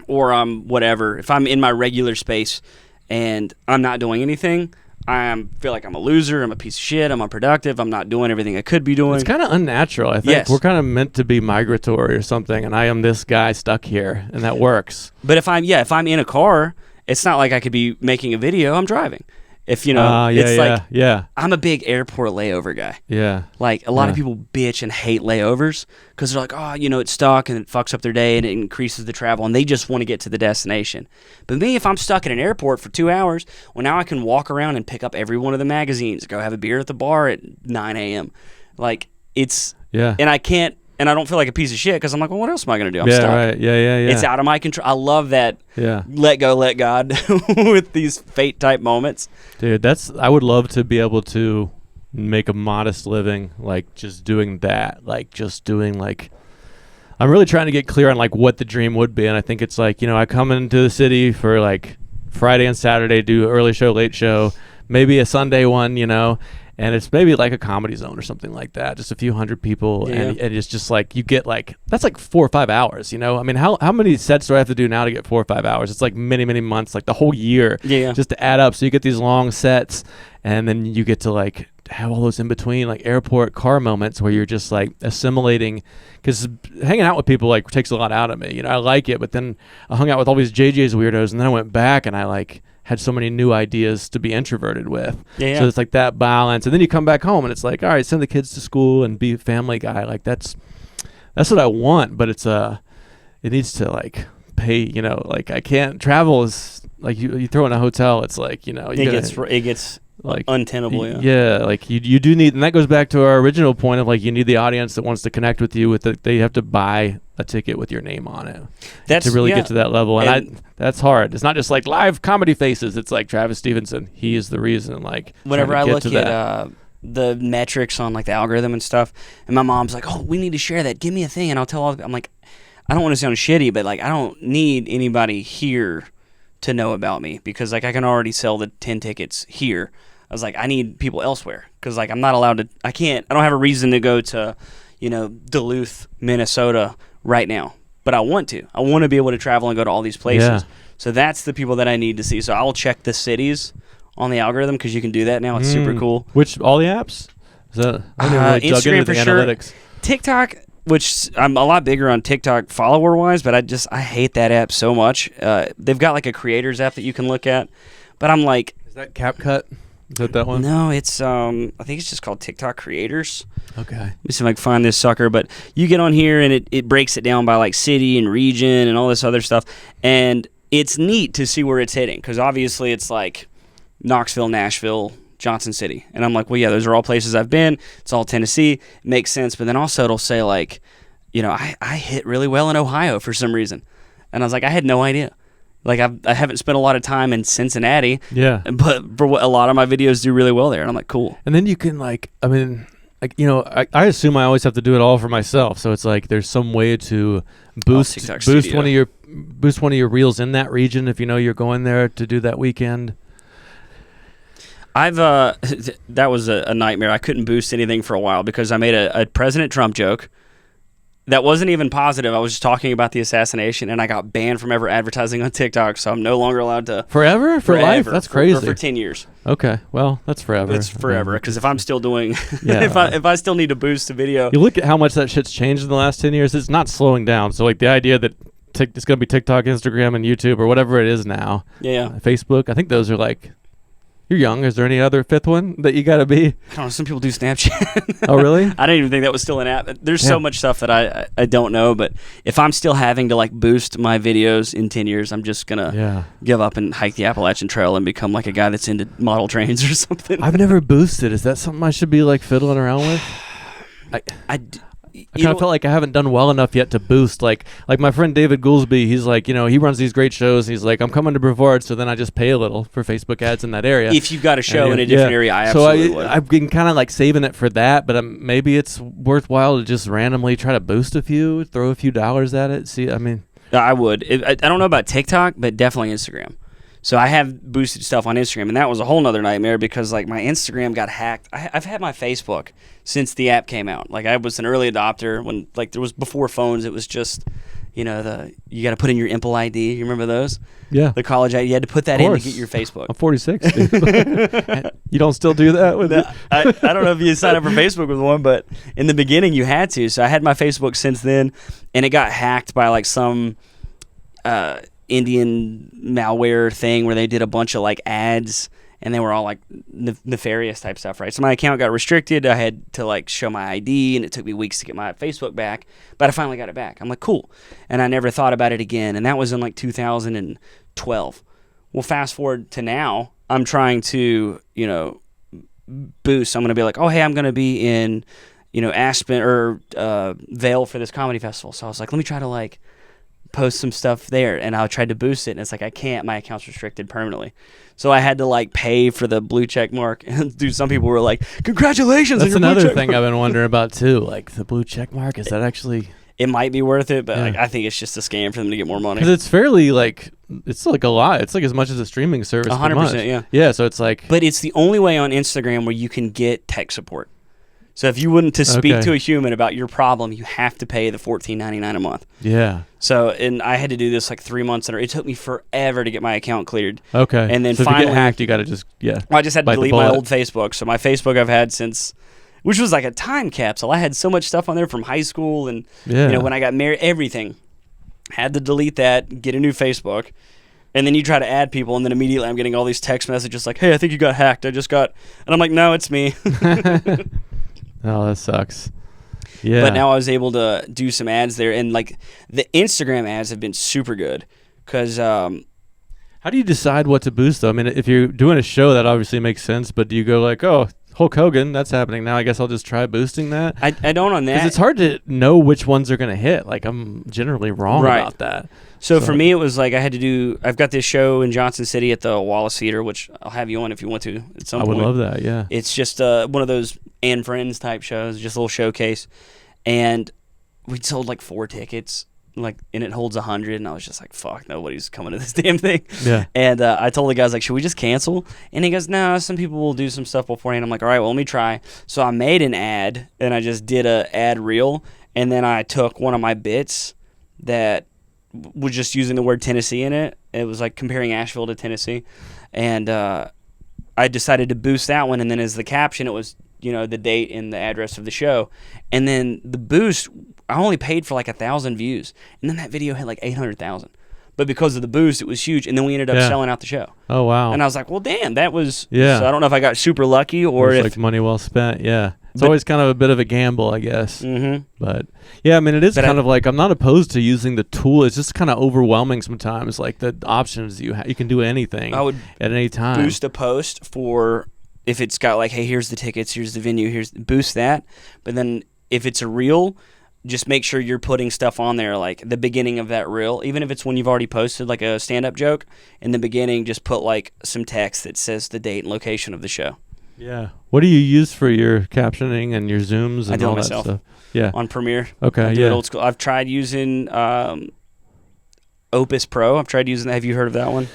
or I'm whatever, if I'm in my regular space and I'm not doing anything, I feel like I'm a loser. I'm a piece of shit. I'm unproductive. I'm not doing everything I could be doing. It's kind of unnatural. I think Yes. we're kind of meant to be migratory or something, and I am this guy stuck here, and that works. But if I'm in a car, it's not like I could be making a video. I'm driving. If I'm a big airport layover guy. Yeah. Like a lot of people bitch and hate layovers because they're like, oh, it's stuck and it fucks up their day and it increases the travel and they just want to get to the destination. But me, if I'm stuck in an airport for 2 hours, well, now I can walk around and pick up every one of the magazines, go have a beer at the bar at 9 a.m. Like and I can't. And I don't feel like a piece of shit because I'm like, well, what else am I going to do? I'm stuck. Right. Yeah. It's out of my control. I love that. Yeah. Let go, let God with these fate type moments. Dude, I would love to be able to make a modest living, like just doing that, I'm really trying to get clear on like what the dream would be. And I think it's like, I come into the city for like Friday and Saturday, do early show, late show, maybe a Sunday one, and it's maybe like a Comedy Zone or something like that, just a few hundred people, and it's just like you get like that's like 4 or 5 hours, I mean, how many sets do I have to do now to get 4 or 5 hours? It's like many months, like the whole year, just to add up. So you get these long sets, and then you get to like have all those in between like airport car moments where you're just like assimilating, because hanging out with people like takes a lot out of me. I like it, but then I hung out with all these JJ's weirdos, and then I went back and I like had so many new ideas to be introverted with. So it's like that balance, and then you come back home and it's like, all right, send the kids to school and be a family guy. Like that's what I want, but it needs to like pay. Like I can't travel is like you throw in a hotel. It's like it gets like untenable. Like you do need, and that goes back to our original point of like you need the audience that wants to connect with you. They have to buy a ticket with your name on it to really get to that level, and that's hard. It's not just like live comedy faces. It's like Travis Stevenson. He is the reason. Like whenever I look at the metrics on like the algorithm and stuff, and my mom's like, "Oh, we need to share that. Give me a thing," and I'll tell all. I'm like, I don't want to sound shitty, but like I don't need anybody here to know about me because like I can already sell the 10 tickets here. I was like, I need people elsewhere because like I'm not allowed to. I don't have a reason to go to, Duluth, Minnesota right now, but I want to. I want to be able to travel and go to all these places. Yeah. So that's the people that I need to see. So I will check the cities on the algorithm because you can do that now. It's super cool. Which all the apps? Is that Instagram for sure. Analytics. TikTok, which I'm a lot bigger on TikTok follower wise, but I hate that app so much. They've got like a creators app that you can look at, but I'm like, is that CapCut? Is that one? No, it's I think it's just called TikTok Creators. Okay. Let me see if I can find this sucker. But you get on here and it breaks it down by like city and region and all this other stuff. And it's neat to see where it's hitting because obviously it's like Knoxville, Nashville, Johnson City. And I'm like, well, yeah, those are all places I've been. It's all Tennessee. It makes sense. But then also it'll say like, I hit really well in Ohio for some reason. And I was like, I had no idea. Like I haven't spent a lot of time in Cincinnati, but for a lot of my videos do really well there, and I'm like, cool. And then you can I I assume I always have to do it all for myself, so it's like there's some way to boost one of your reels in that region if you're going there to do that weekend. I've that was a nightmare. I couldn't boost anything for a while because I made a President Trump joke. That wasn't even positive. I was just talking about the assassination, and I got banned from ever advertising on TikTok, so I'm no longer allowed to. Forever? For life? That's crazy. For 10 years. Okay, well, that's forever. It's forever, because if I'm still doing, if I still need to boost a video. You look at how much that shit's changed in the last 10 years, it's not slowing down. So, like, the idea that it's going to be TikTok, Instagram, and YouTube, or whatever it is now. Facebook, I think those are like... You're young. Is there any other fifth one that you got to be? I don't know. Some people do Snapchat. Oh, really? I didn't even think that was still an app. There's so much stuff that I don't know. But if I'm still having to like boost my videos in 10 years, I'm just going to give up and hike the Appalachian Trail and become like a guy that's into model trains or something. I've never boosted. Is that something I should be like fiddling around with? I kind of felt like I haven't done well enough yet to boost. Like my friend David Goolsby, he's like, he runs these great shows. And he's like, I'm coming to Brevard, so then I just pay a little for Facebook ads in that area. If you've got a show in a different area, I absolutely would. I've been kind of like saving it for that, but maybe it's worthwhile to just randomly try to boost a few, throw a few dollars at it. See, I mean, I would. I don't know about TikTok, but definitely Instagram. So I have boosted stuff on Instagram, and that was a whole nother nightmare because like my Instagram got hacked. I've had my Facebook since the app came out. Like I was an early adopter when like there was before phones. It was just, you got to put in your Imple ID. You remember those? Yeah. The college ID. You had to put that in to get your Facebook. I'm 46. Dude. You don't still do that with it? I don't know if you signed up for Facebook with one, but in the beginning you had to. So I had my Facebook since then, and it got hacked by like some Indian malware thing where they did a bunch of like ads, and they were all like nefarious type stuff, right? So my account got restricted. I had to like show my ID, and it took me weeks to get my Facebook back, but I finally got it back. I'm like, cool. And I never thought about it again. And that was in like 2012. Well, fast forward to now, I'm trying to, boost. I'm going to be like, oh, hey, I'm going to be in, Aspen or Vail for this comedy festival. So I was like, let me try to like post some stuff there, and I tried to boost it, and it's like I can't. My account's restricted permanently, so I had to like pay for the blue check mark. And dude, some people were like, "Congratulations!" That's on your another blue check thing mark. I've been wondering about too. Like the blue check mark, is that actually? It might be worth it, but Yeah. like, I think it's just a scam for them to get more money. Because it's fairly like it's like a lot. It's like as much as a streaming service. 100%, yeah. Yeah, so it's like. But it's the only way on Instagram where you can get tech support. So if you wouldn't to speak Okay. to a human about your problem, you have to pay the $14.99 a month. Yeah. So, and I had to do this like 3 months, and it took me forever to get my account cleared. Okay. And then so if finally, you get hacked, you got to just Well, I just had to bite the delete my bullet. old Facebook. So my Facebook I've had since, which was like a time capsule. I had so much stuff on there from high school and Yeah. when I got married, everything. Had to delete that, get a new Facebook, and then you try to add people, and then immediately I'm getting all these text messages like, "Hey, I think you got hacked. And I'm like, no, it's me." Oh, that sucks. Yeah. But now I was able to do some ads there, and like the Instagram ads have been super good because How do you decide what to boost though? I mean, if you're doing a show, that obviously makes sense. But do you go like, oh, Hulk Hogan, that's happening now. I guess I'll just try boosting that. I don't on that. Because it's hard to know which ones are going to hit. Like, I'm generally wrong Right. about that. So for me, it was like I've got this show in Johnson City at the Wallace Theater, which I'll have you on if you want to at some I point. would love that, yeah. It's just one of those and friends type shows, just a little showcase. And we sold like 4 tickets, and it holds 100. And I was just like, fuck, nobody's coming to this damn thing. Yeah. And I told the guys, like, should we just cancel? And he goes, no, some people will do some stuff beforehand. I'm like, all right, well, let me try. So I made an ad, and I just did a ad reel. And then I took one of my bits that was just using the word Tennessee in it. It was like comparing Asheville to Tennessee. And I decided to boost that one. And then as the caption, it was, the date and the address of the show. And then the boost, I only paid for like 1,000 views. And then that video had like 800,000. But because of the boost, it was huge. And then we ended up selling out the show. Oh, wow. And I was like, well, damn, that was... Yeah. So I don't know if I got super lucky or it's if... like money well spent, yeah. It's But- always kind of a bit of a gamble, I guess. Mm-hmm. But, yeah, I mean, it is But kind of like, I'm not opposed to using the tool. It's just kind of overwhelming sometimes, like the options you have. You can do anything I would at any time. boost a post for... If it's got like, hey, here's the tickets, here's the venue, boost that. But then if it's a reel, just make sure you're putting stuff on there, like the beginning of that reel. Even if it's when you've already posted like a stand-up joke, in the beginning, just put like some text that says the date and location of the show. Yeah. What do you use for your captioning and your zooms and I do it all that myself. stuff? Yeah. On Premiere. Okay, I do yeah. it old school. I've tried using Opus Pro. I've tried using that. Have you heard of that one?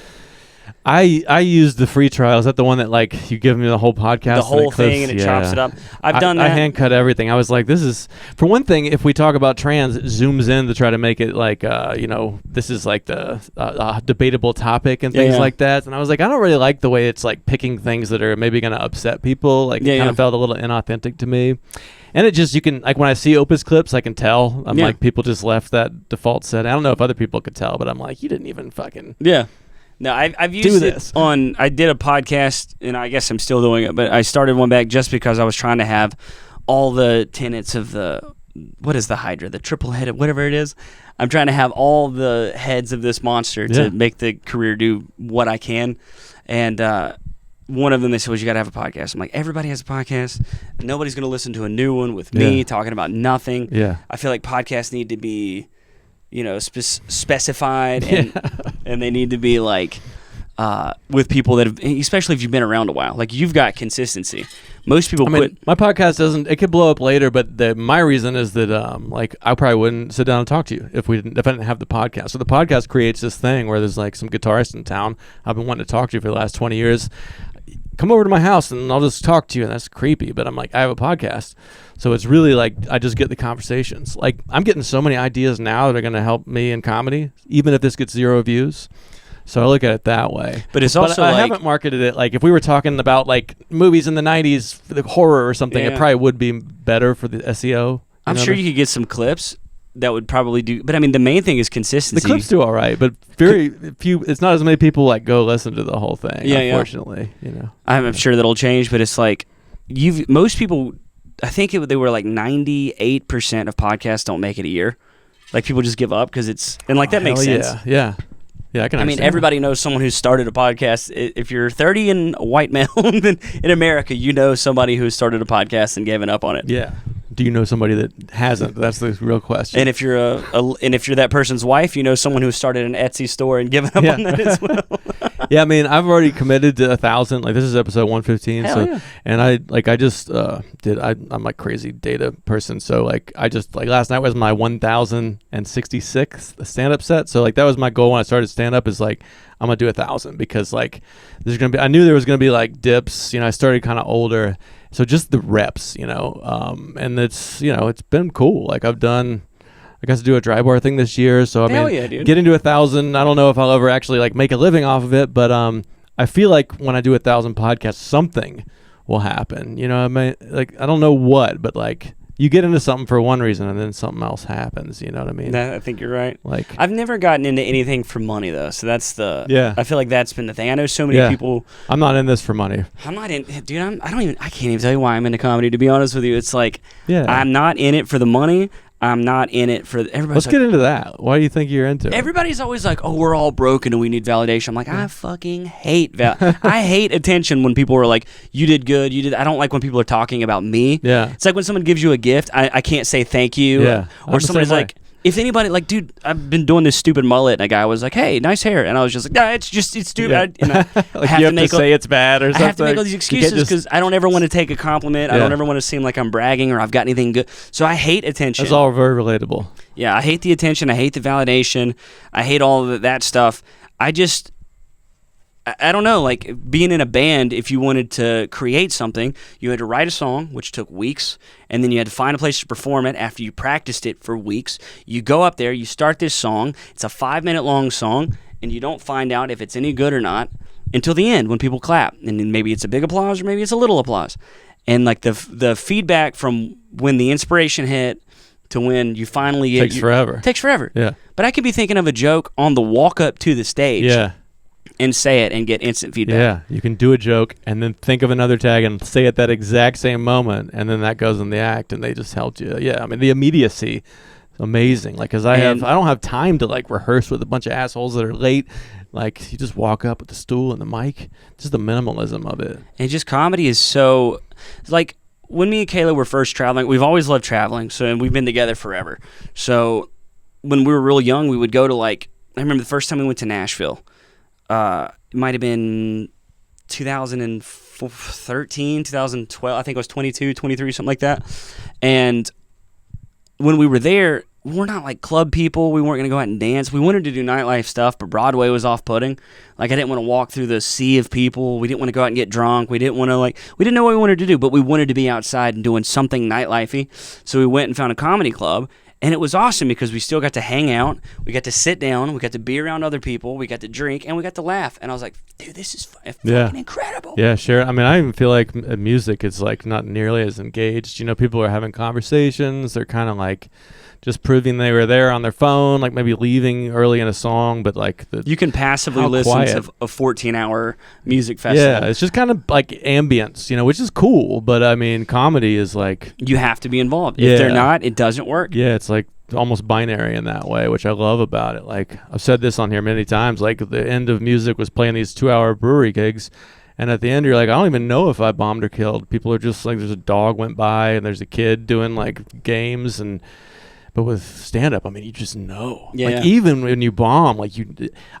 I used the free trial. Is that the one that like you give me the whole podcast, The whole clips? thing, and it chops it up. I've done that. I hand cut everything. I was like, this is for one thing. If we talk about trans, it zooms in to try to make it like this is like the debatable topic and things Yeah. like that. And I was like, I don't really like the way it's like picking things that are maybe going to upset people. Like it kind of felt a little inauthentic to me. And it just, you can, like when I see Opus clips, I can tell. I'm like, people just left that default set. I don't know if other people could tell, but I'm like, you didn't even fucking. Yeah. No, I've used it on, I did a podcast, and I guess I'm still doing it, but I started one back just because I was trying to have all the tenets of what is the Hydra, the triple-headed, whatever it is. I'm trying to have all the heads of this monster to make the career do what I can. And one of them, they said, well, you got to have a podcast. I'm like, everybody has a podcast. Nobody's going to listen to a new one with me talking about nothing. Yeah. I feel like podcasts need to be, specified, and they need to be like with people that have, especially if you've been around a while. Like you've got consistency. Most people quit. My podcast doesn't. It could blow up later, but my reason is that like I probably wouldn't sit down and talk to you if I didn't have the podcast. So the podcast creates this thing where there's like some guitarist in town. I've been wanting to talk to you for the last 20 years. come over to my house and I'll just talk to you, and that's creepy. But I'm like, I have a podcast, so it's really like I just get the conversations. Like I'm getting so many ideas now that are going to help me in comedy, even if this gets 0 views. So I look at it that way. But it's also I like, haven't marketed it. Like if we were talking about like movies in the 90s, the horror or something, it probably would be better for the SEO. I'm sure you could get some clips that would probably do, but I mean the main thing is consistency. The clips do all right, but very few. It's not as many people like go listen to the whole thing. Unfortunately, you know. I'm sure that'll change, but it's like most people. I think they were like 98% of podcasts don't make it a year. Like people just give up because it's and like that makes sense. Yeah. I can. I mean, everybody knows someone who's started a podcast. If you're 30 and a white male, then in America, you know somebody who's started a podcast and given up on it. Yeah. Do you know somebody that hasn't? That's the real question. And if you're if you're that person's wife, you know someone who started an Etsy store and given up on that as well. Yeah, I mean, I've already committed to 1,000. Like this is episode 115. Hell yeah. And I just I'm like crazy data person. So like I just like last night was my 1,066th stand up set. So like that was my goal when I started stand up is like I'm gonna do 1,000 because like there's gonna be I knew there was gonna be like dips. You know, I started kind of older. So just the reps, you know, and it's, you know, it's been cool. Like I got to do a dry bar thing this year. So I mean, getting to 1,000, I don't know if I'll ever actually like make a living off of it, but I feel like when I do 1,000 podcasts, something will happen. You know, I mean, like I don't know what, but like you get into something for one reason and then something else happens. You know what I mean? I think you're right. Like I've never gotten into anything for money though, so that's I feel like that's been the thing. I know so many people. I'm not in this for money. I'm not in, dude. I can't even tell you why I'm into comedy. To be honest with you, it's like I'm not in it for the money. I'm not in it for everybody. Let's get into that. Why do you think you're into it? Everybody's always like, "Oh, we're all broken and we need validation." I'm like, I fucking hate I hate attention when people are like, "You did good. You did." I don't like when people are talking about me. Yeah. It's like when someone gives you a gift, I can't say thank you. Yeah. Or somebody's like, if anybody like, dude, I've been doing this stupid mullet, and a guy was like, "Hey, nice hair," and I was just like, "Nah, it's stupid." Yeah. And I like you have to say it's bad or something. I have to make all these excuses because I don't ever want to take a compliment. I don't ever want to seem like I'm bragging or I've got anything good. So I hate attention. That's all very relatable. Yeah, I hate the attention. I hate the validation. I hate all of that stuff. I don't know, like being in a band, if you wanted to create something, you had to write a song, which took weeks, and then you had to find a place to perform it after you practiced it for weeks. You go up there, you start this song, it's a 5-minute long song, and you don't find out if it's any good or not until the end when people clap. And then maybe it's a big applause or maybe it's a little applause. And like the feedback from when the inspiration hit to when you finally get... Takes forever. Takes forever. Yeah. But I could be thinking of a joke on the walk up to the stage. Yeah. And say it and get instant feedback. Yeah, you can do a joke and then think of another tag and say it that exact same moment, and then that goes in the act, and they just helped you. Yeah, I mean the immediacy is amazing. Like, cause I don't have time to like rehearse with a bunch of assholes that are late. Like, you just walk up with the stool and the mic. Just the minimalism of it. And just comedy is so like when me and Kayla were first traveling. We've always loved traveling, and we've been together forever. So when we were real young, we would go to like I remember the first time we went to Nashville. It might have been 2013, 2012. I think it was 22, 23, something like that. And when we were there, we're not like club people. We weren't going to go out and dance. We wanted to do nightlife stuff, but Broadway was off-putting. Like I didn't want to walk through the sea of people. We didn't want to go out and get drunk. We didn't know what we wanted to do, but we wanted to be outside and doing something nightlifey. So we went and found a comedy club. And it was awesome because we still got to hang out, we got to sit down, we got to be around other people, we got to drink, and we got to laugh. And I was like, dude, this is fucking incredible. Yeah, sure. I mean, I even feel like music is like not nearly as engaged. You know, people are having conversations. They're kind of like just proving they were there on their phone, like maybe leaving early in a song, but like you can passively listen to a 14-hour music festival. Yeah, it's just kind of like ambience, you know, which is cool. But I mean, comedy is like you have to be involved. If they're not, it doesn't work. Yeah, it's like almost binary in that way, which I love about it. Like I've said this on here many times. Like the end of music was playing these 2-hour brewery gigs. And at the end, you're like, I don't even know if I bombed or killed. People are just like, there's a dog went by and there's a kid doing like games But with stand-up, I mean, you just know. Yeah. Like, even when you bomb, like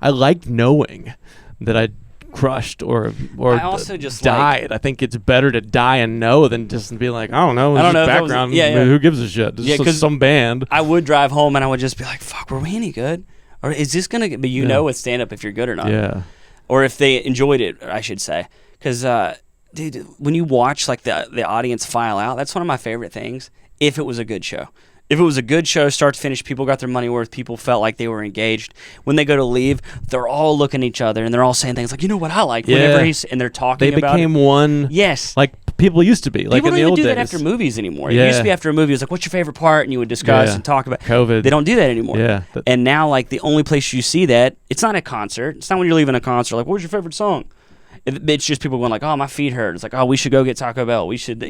I liked knowing that I crushed or I also just died. I think it's better to die and know than just be like, I don't know. Background. Who gives a shit? Just some band. I would drive home and I would just be like, fuck, were we any good? Or is this going to... But you know with stand-up if you're good or not. Yeah. Or if they enjoyed it, I should say. Because dude, when you watch like the audience file out, that's one of my favorite things. If it was a good show. If it was a good show, start to finish, people got their money worth, people felt like they were engaged. When they go to leave, they're all looking at each other and they're all saying things like, you know what I like? Whenever and they're talking about it. They became one. Yes. Like people used to be. Like people in the don't old even do days. that after movies anymore. It used to be after a movie, it was like, what's your favorite part? And you would discuss and talk about COVID. They don't do that anymore. Yeah. And now, like, the only place you see that, it's not a concert. It's not when you're leaving a concert. Like, what was your favorite song? It's just people going like, oh, my feet hurt. It's like, oh, we should go get Taco Bell. We should,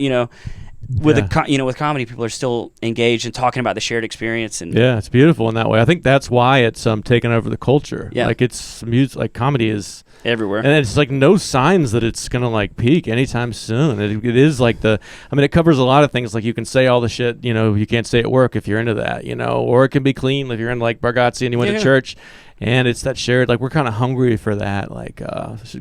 with with comedy, people are still engaged and talking about the shared experience. And yeah, it's beautiful in that way. I think that's why it's taken over the culture. Yeah. Like it's music, like comedy is everywhere, and it's like no signs that it's gonna like peak anytime soon. It is like it covers a lot of things. Like you can say all the shit you can't say at work if you're into that, or it can be clean if you're in like Bargatze and you went to church. And it's that shared, like, we're kind of hungry for that, like,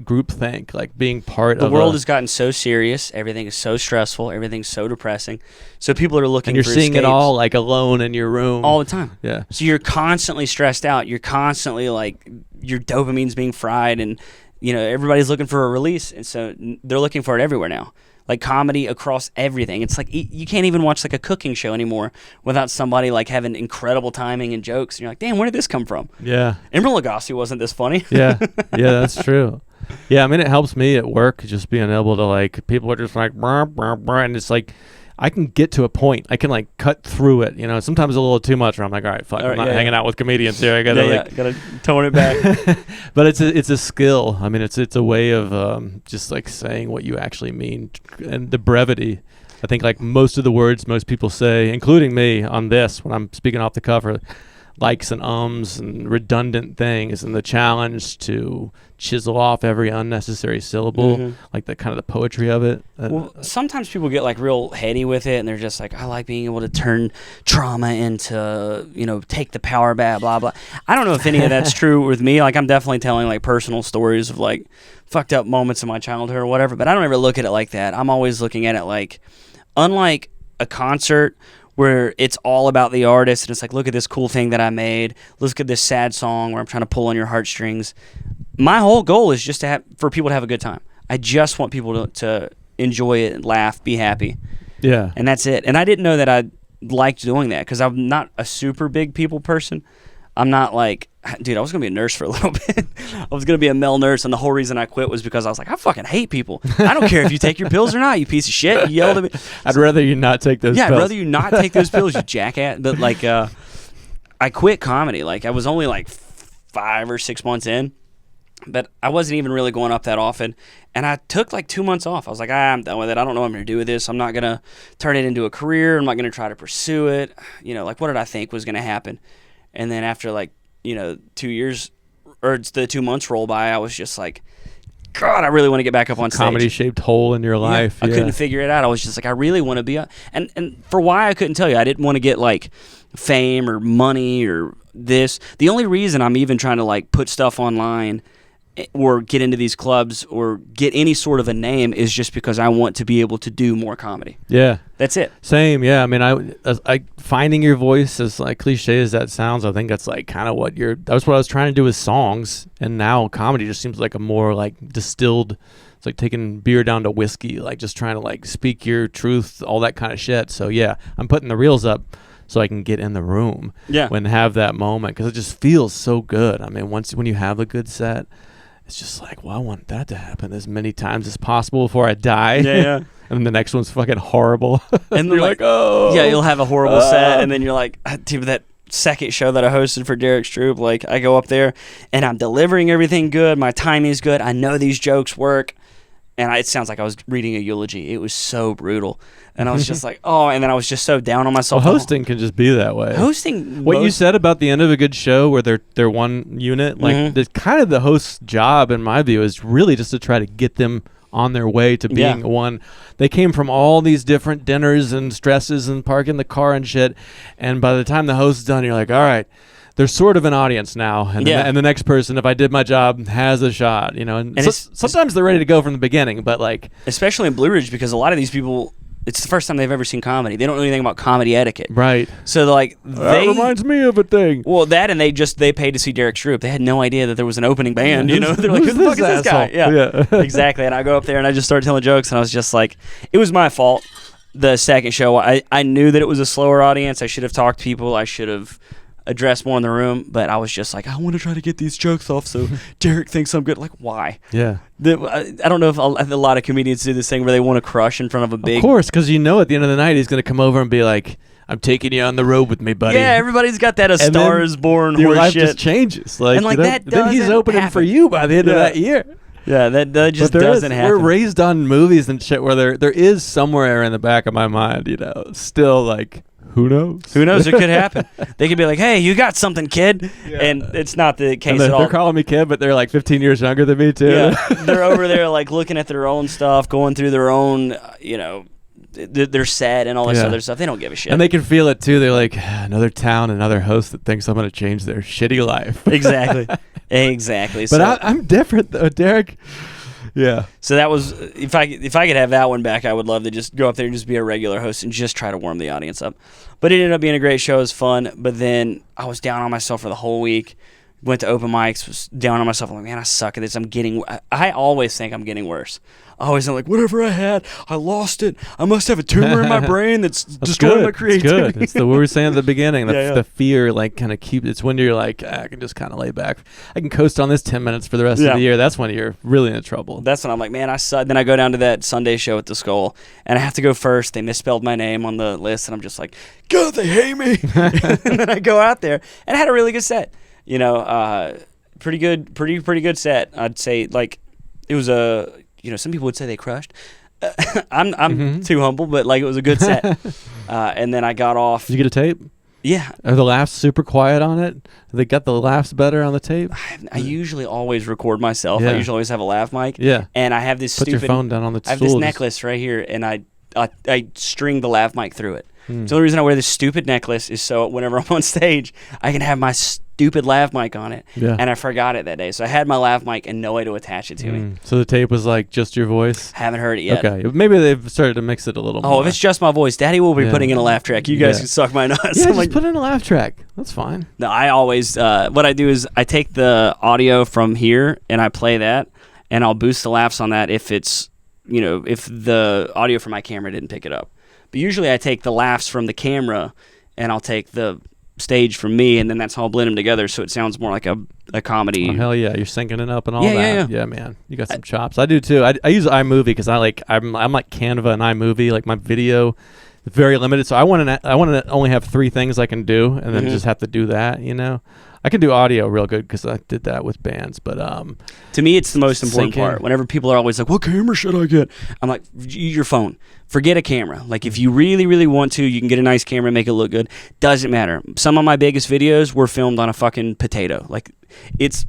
group think, like, being part of the world has gotten so serious. Everything is so stressful. Everything's so depressing. So people are looking for and you're seeing escapes it all, like, alone in your room. all the time. Yeah. So you're constantly stressed out. You're constantly, like, your dopamine's being fried. And, everybody's looking for a release. And so they're looking for it everywhere now. Like comedy across everything. It's like you can't even watch like a cooking show anymore without somebody like having incredible timing and jokes. And you're like, damn, where did this come from? Yeah. Emeril Lagasse wasn't this funny. Yeah, that's true. Yeah, I mean, it helps me at work just being able to like, people are just like, brr, brr, brr, and it's like, I can get to a point. I can like cut through it. Sometimes a little too much where I'm like, all right, fuck, I'm not hanging out with comedians here. I gotta gotta tone it back. But it's a skill. I mean, it's a way of just like saying what you actually mean, and the brevity. I think like most of the words most people say, including me on this when I'm speaking off the cuff, are likes and ums and redundant things, and the challenge to chisel off every unnecessary syllable, like the kind of the poetry of it. Well, sometimes people get like real heady with it, and they're just like, I like being able to turn trauma into, take the power back, blah, blah. I don't know if any of that's true with me. Like, I'm definitely telling like personal stories of like fucked up moments in my childhood or whatever, but I don't ever look at it like that. I'm always looking at it like, unlike a concert where it's all about the artist and it's like, look at this cool thing that I made, look at this sad song where I'm trying to pull on your heartstrings. My whole goal is just for people to have a good time. I just want people to enjoy it, laugh, be happy. Yeah. And that's it. And I didn't know that I liked doing that because I'm not a super big people person. I'm not like, dude, I was going to be a nurse for a little bit. I was going to be a male nurse, and the whole reason I quit was because I was like, I fucking hate people. I don't care if you take your pills or not, you piece of shit. You yelled at me. I'd rather you not take those pills. Yeah, I'd rather you not take those pills, you jackass. But, like, I quit comedy. Like, I was only, like, 5 or 6 months in, but I wasn't even really going up that often. And I took, like, 2 months off. I was like, I'm done with it. I don't know what I'm going to do with this. I'm not going to turn it into a career. I'm not going to try to pursue it. Like, what did I think was going to happen? And then after, like, 2 years, or the 2 months roll by, I was just like, God, I really want to get back up on stage. Comedy-shaped hole in your life. I couldn't figure it out. I was just like, I really want to be and for why I couldn't tell you. I didn't want to get, like, fame or money or this. The only reason I'm even trying to, like, put stuff online or get into these clubs or get any sort of a name is just because I want to be able to do more comedy. Yeah. That's it. Same, yeah. I mean, I finding your voice, as like cliche as that sounds, I think that's like kind of that's what I was trying to do with songs, and now comedy just seems like a more like distilled, it's like taking beer down to whiskey, like just trying to like speak your truth, all that kind of shit. So yeah, I'm putting the reels up so I can get in the room when have that moment, because it just feels so good. I mean, when you have a good set, it's just like, well, I want that to happen as many times as possible before I die. Yeah. And then the next one's fucking horrible. And you're like, oh. Yeah, you'll have a horrible set, and then you're like, dude, that second show that I hosted for Derek Stroop, like, I go up there, and I'm delivering everything good. My timing's good. I know these jokes work. And it sounds like I was reading a eulogy. It was so brutal. And I was just like, oh, and then I was just so down on myself. Well, hosting can just be that way. What you said about the end of a good show where they're one unit, like the kind of the host's job, in my view, is really just to try to get them on their way to being one. They came from all these different dinners and stresses and parking the car and shit. And by the time the host's done, you're like, all right, there's sort of an audience now, and the next person, if I did my job, has a shot, And sometimes they're ready to go from the beginning, but like, especially in Blue Ridge, because a lot of these people it's the first time they've ever seen comedy. They don't know anything about comedy etiquette. Right. So like That reminds me of a thing. Well, that and they paid to see Derek Stroop. They had no idea that there was an opening band. You know, they're like, who the fuck is this guy? Yeah. Exactly. And I go up there and I just started telling jokes, and I was just like, it was my fault. The second show, I knew that it was a slower audience. I should have talked to people. I should have addressed more in the room, but I was just like, I want to try to get these jokes off so Derek thinks I'm good. Like, why? Yeah. I don't know if a lot of comedians do this thing where they want to crush in front of a big... Of course, because at the end of the night, he's going to come over and be like, I'm taking you on the road with me, buddy. Yeah, everybody's got that A Star Is Born your horse life shit. just changes. Like, and like that then he's opening happen. for you by the end of that year. Yeah, that just doesn't happen. We're raised on movies and shit where there is somewhere in the back of my mind, still like, who knows? Who knows? It could happen. They could be like, hey, you got something, kid. Yeah. And it's not the case at all. They're calling me kid, but they're like 15 years younger than me, too. Yeah, they're over there like looking at their own stuff, going through their own, their set and all this other stuff. They don't give a shit. And they can feel it, too. They're like, another town, another host that thinks I'm going to change their shitty life. Exactly. Exactly. But I'm different, though, Derek. Yeah. So that was, if I could have that one back, I would love to just go up there and just be a regular host and just try to warm the audience up. But it ended up being a great show. It was fun. But then I was down on myself for the whole week. Went to open mics, was down on myself. I'm like, man, I suck at this. I always think I'm getting worse. I always am like, whatever I had, I lost it. I must have a tumor in my brain that's destroying my creativity. It's good. It's what we were saying at the beginning. The fear, like, kind of it's when you're like, I can just kind of lay back. I can coast on this 10 minutes for the rest of the year. That's when you're really in trouble. That's when I'm like, man, I suck. Then I go down to that Sunday show at the Skull, and I have to go first. They misspelled my name on the list, and I'm just like, God, they hate me. And then I go out there, and I had a really good set. Pretty good set. I'd say, like, it was some people would say they crushed. I'm too humble, but like, it was a good set. And then I got off. Did you get a tape? Yeah. Are the laughs super quiet on it? They got the laughs better on the tape? I usually always record myself. Yeah. I usually always have a laugh mic. Yeah. And I have this Put your phone down on the stool. I have this necklace right here, and I string the laugh mic through it. So the only reason I wear this stupid necklace is so whenever I'm on stage, I can have my stupid laugh mic on it. Yeah. And I forgot it that day. So I had my laugh mic and no way to attach it to me. So the tape was like just your voice? Haven't heard it yet. Okay. Maybe they've started to mix it a little more. Oh, if it's just my voice, Daddy will be putting in a laugh track. You guys can suck my nuts. Yeah, just put in a laugh track. That's fine. No, I always, what I do is I take the audio from here and I play that, and I'll boost the laughs on that if it's, if the audio from my camera didn't pick it up. But usually I take the laughs from the camera and I'll take the stage from me, and then that's how I'll blend them together so it sounds more like a comedy. Oh, hell yeah, you're syncing it up and all that. Yeah, man. You got some chops. I do too. I use iMovie because I'm like Canva and iMovie, like my video is very limited. So I want to only have 3 things I can do and then just have to do that, I can do audio real good because I did that with bands, but to me, it's the most important part. Whenever people are always like, "What camera should I get?" I'm like, "Use your phone. Forget a camera. Like, if you really, really want to, you can get a nice camera, make it look good. Doesn't matter. Some of my biggest videos were filmed on a fucking potato. Like, it's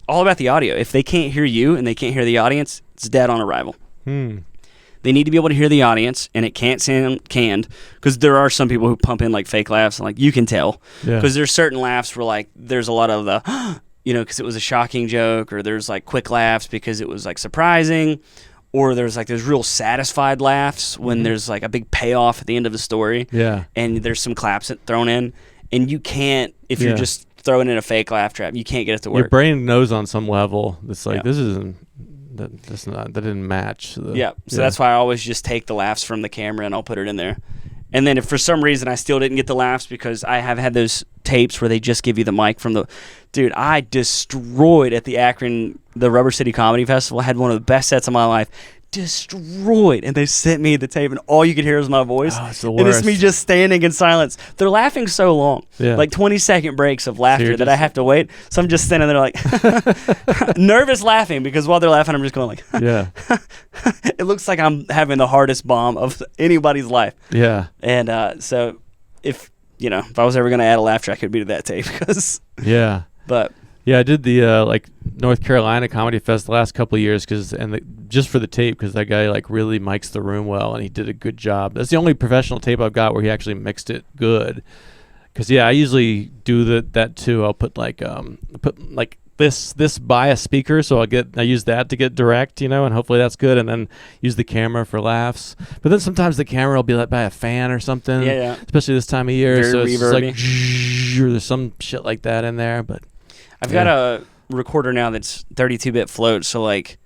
all about the audio. If they can't hear you and they can't hear the audience, it's dead on arrival. They need to be able to hear the audience, and it can't sound canned, because there are some people who pump in like fake laughs, and like you can tell, because there's certain laughs where like there's a lot of the because it was a shocking joke, or there's like quick laughs because it was like surprising, or there's real satisfied laughs when there's like a big payoff at the end of the story, and there's some claps thrown in, and you can't, if you're just throwing in a fake laugh trap, you can't get it to work. Your brain knows on some level it's like this isn't. That didn't match. So that's why I always just take the laughs from the camera and I'll put it in there. And then if for some reason I still didn't get the laughs, because I have had those tapes where they just give you the mic from the... Dude, I destroyed at the Akron, the Rubber City Comedy Festival. I had one of the best sets of my life. Destroyed. And they sent me the tape, and all you could hear is my voice. Oh, it's the worst. And it's me just standing in silence. They're laughing so long. Yeah. Like 20-second breaks of laughter that I have to wait. So I'm just standing there like... nervous laughing, because while they're laughing, I'm just going like... Yeah. It looks like I'm having the hardest bomb of anybody's life. Yeah. And so if I was ever going to add a laugh track, it would be to that tape. Because but yeah, I did the North Carolina Comedy Fest the last couple of years just for the tape, because that guy like really mics the room well, and he did a good job. That's the only professional tape I've got where he actually mixed it good. Because I usually do that too. I'll put this by a speaker, so I use that to get direct, and hopefully that's good, and then use the camera for laughs. But then sometimes the camera will be lit by a fan or something. Yeah. Especially this time of year, Very so it's just reverby. or there's some shit like that in there. But I've got a recorder now that's 32-bit float, so like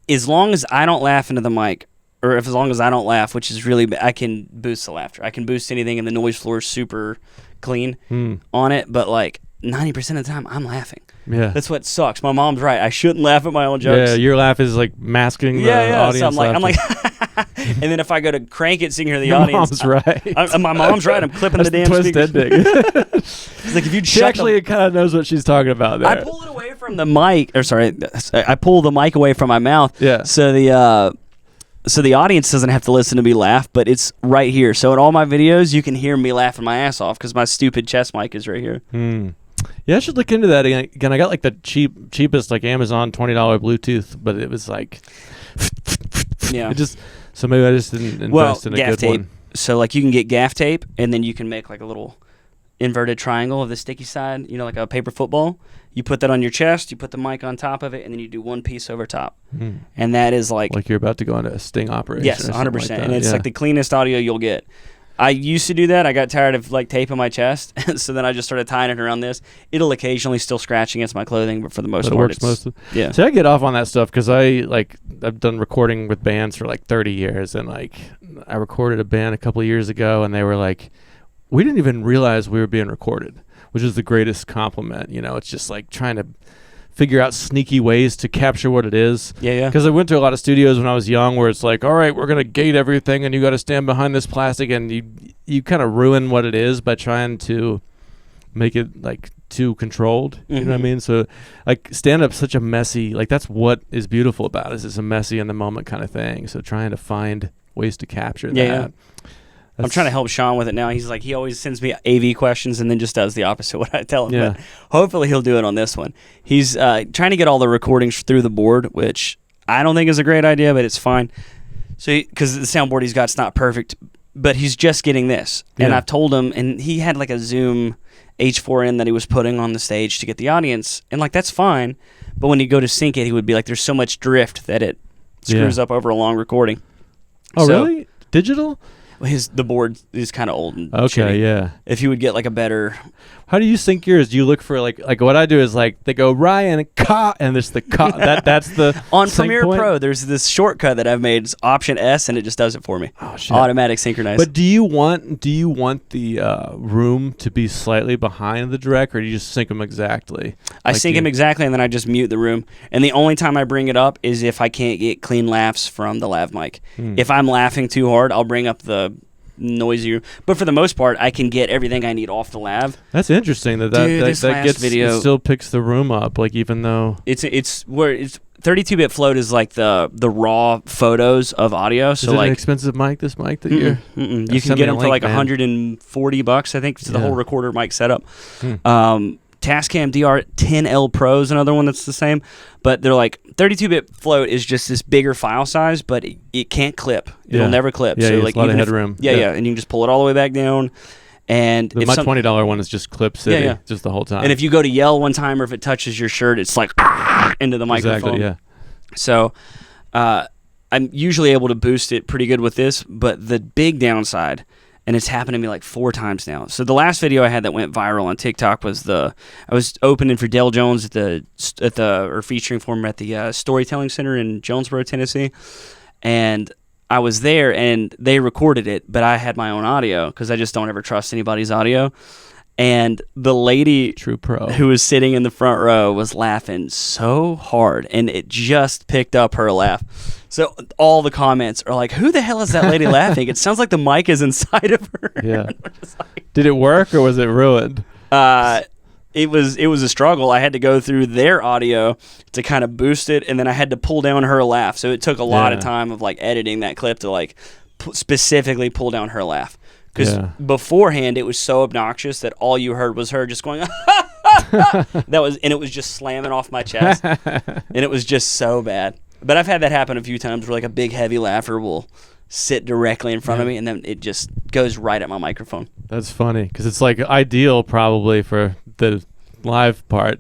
as long as I don't laugh into the mic, or as long as I don't laugh, which is really I can boost the laughter. I can boost anything, and the noise floor is super clean on it, but like 90% of the time I'm laughing. Yeah. That's what sucks. My mom's right. I shouldn't laugh at my own jokes. Yeah, your laugh is like masking the audience. So I'm like and then if I go to crank it so you can hear the audience. Mom's right. My mom's right. I'm clipping the damn twist speakers. ending. It's like if you She actually kind of knows what she's talking about there. I pull it away from the mic, I pull the mic away from my mouth. Yeah. So the audience doesn't have to listen to me laugh, but it's right here. So in all my videos, you can hear me laughing my ass off because my stupid chest mic is right here. Yeah, I should look into that again. I got like the cheapest like Amazon $20 Bluetooth, but it was like Yeah. So maybe I just didn't invest in a gaff good tape. one. So like you can get gaff tape, and then you can make like a little inverted triangle of the sticky side, like a paper football. You put that on your chest, you put the mic on top of it, and then you do one piece over top. And that is like you're about to go into a sting operation. Yes, or 100%. like that. And it's like the cleanest audio you'll get. I used to do that. I got tired of like taping my chest, so then I just started tying it around this. It'll occasionally still scratch against my clothing, but for the most part, yeah. See, I get off on that stuff because I've done recording with bands for like 30 years, and like I recorded a band a couple of years ago, and they were like, we didn't even realize we were being recorded, which is the greatest compliment. It's just like trying to figure out sneaky ways to capture what it is. Yeah. Because I went to a lot of studios when I was young where it's like, all right, we're going to gate everything and you got to stand behind this plastic, and you kind of ruin what it is by trying to make it like too controlled. You know what I mean? So like stand-up's such a messy, like that's what is beautiful about it, is it's a messy in the moment kind of thing. So trying to find ways to capture that. Yeah. I'm trying to help Sean with it now. He's like, he always sends me AV questions and then just does the opposite what I tell him. Yeah. But hopefully he'll do it on this one. He's trying to get all the recordings through the board, which I don't think is a great idea, but it's fine. So because the soundboard he's got's not perfect, but he's just getting this. And I've told him, and he had like a Zoom H4n that he was putting on the stage to get the audience, and like that's fine. But when you go to sync it, he would be like, "There's so much drift that it screws up over a long recording." Oh, really? Digital? The board is kind of old and okay, shitty. yeah. If you would get like a better, how do you sync yours? Do you look for like what I do is like they go Ryan Cox, and it's the Cox. That's the on sync Premiere point? Pro. There's this shortcut that I've made. It's Option S, and it just does it for me. Oh shit! Automatic synchronize. But do you want the room to be slightly behind the direct, or do you just sync them exactly? I sync them exactly, and then I just mute the room. And the only time I bring it up is if I can't get clean laughs from the lav mic. If I'm laughing too hard, I'll bring up the noisier, but for the most part I can get everything I need off the lav. That's interesting that gets video. It still picks the room up, like even though it's 32-bit float is like the raw photos of audio. So is it like an expensive mic, this mic that you can get them for like $140 I think. It's the whole recorder mic setup. Tascam DR10L Pro is another one that's the same, but they're like 32-bit float is just this bigger file size, but it can't clip. It'll never clip. Yeah, so like a lot of headroom. Yeah, and you can just pull it all the way back down. And my $20 one is just clip city, just the whole time. And if you go to yell one time, or if it touches your shirt, it's like into the microphone. Exactly, yeah. So I'm usually able to boost it pretty good with this, but the big downside, and it's happened to me like 4 times now. So the last video I had that went viral on TikTok was I was opening for Dale Jones or featuring for him at the Storytelling Center in Jonesboro, Tennessee, and I was there and they recorded it, but I had my own audio because I just don't ever trust anybody's audio. And the lady True pro who was sitting in the front row was laughing so hard, and it just picked up her laugh. So all the comments are like, who the hell is that lady laughing? It sounds like the mic is inside of her. Yeah. Did it work or was it ruined? It was a struggle. I had to go through their audio to kind of boost it, and then I had to pull down her laugh. So it took a lot of time of like editing that clip to like specifically pull down her laugh. Because beforehand it was so obnoxious that all you heard was her just going, and it was just slamming off my chest, and it was just so bad. But I've had that happen a few times where like a big heavy laugher will sit directly in front of me, and then it just goes right at my microphone. That's funny because it's like ideal probably for the live part,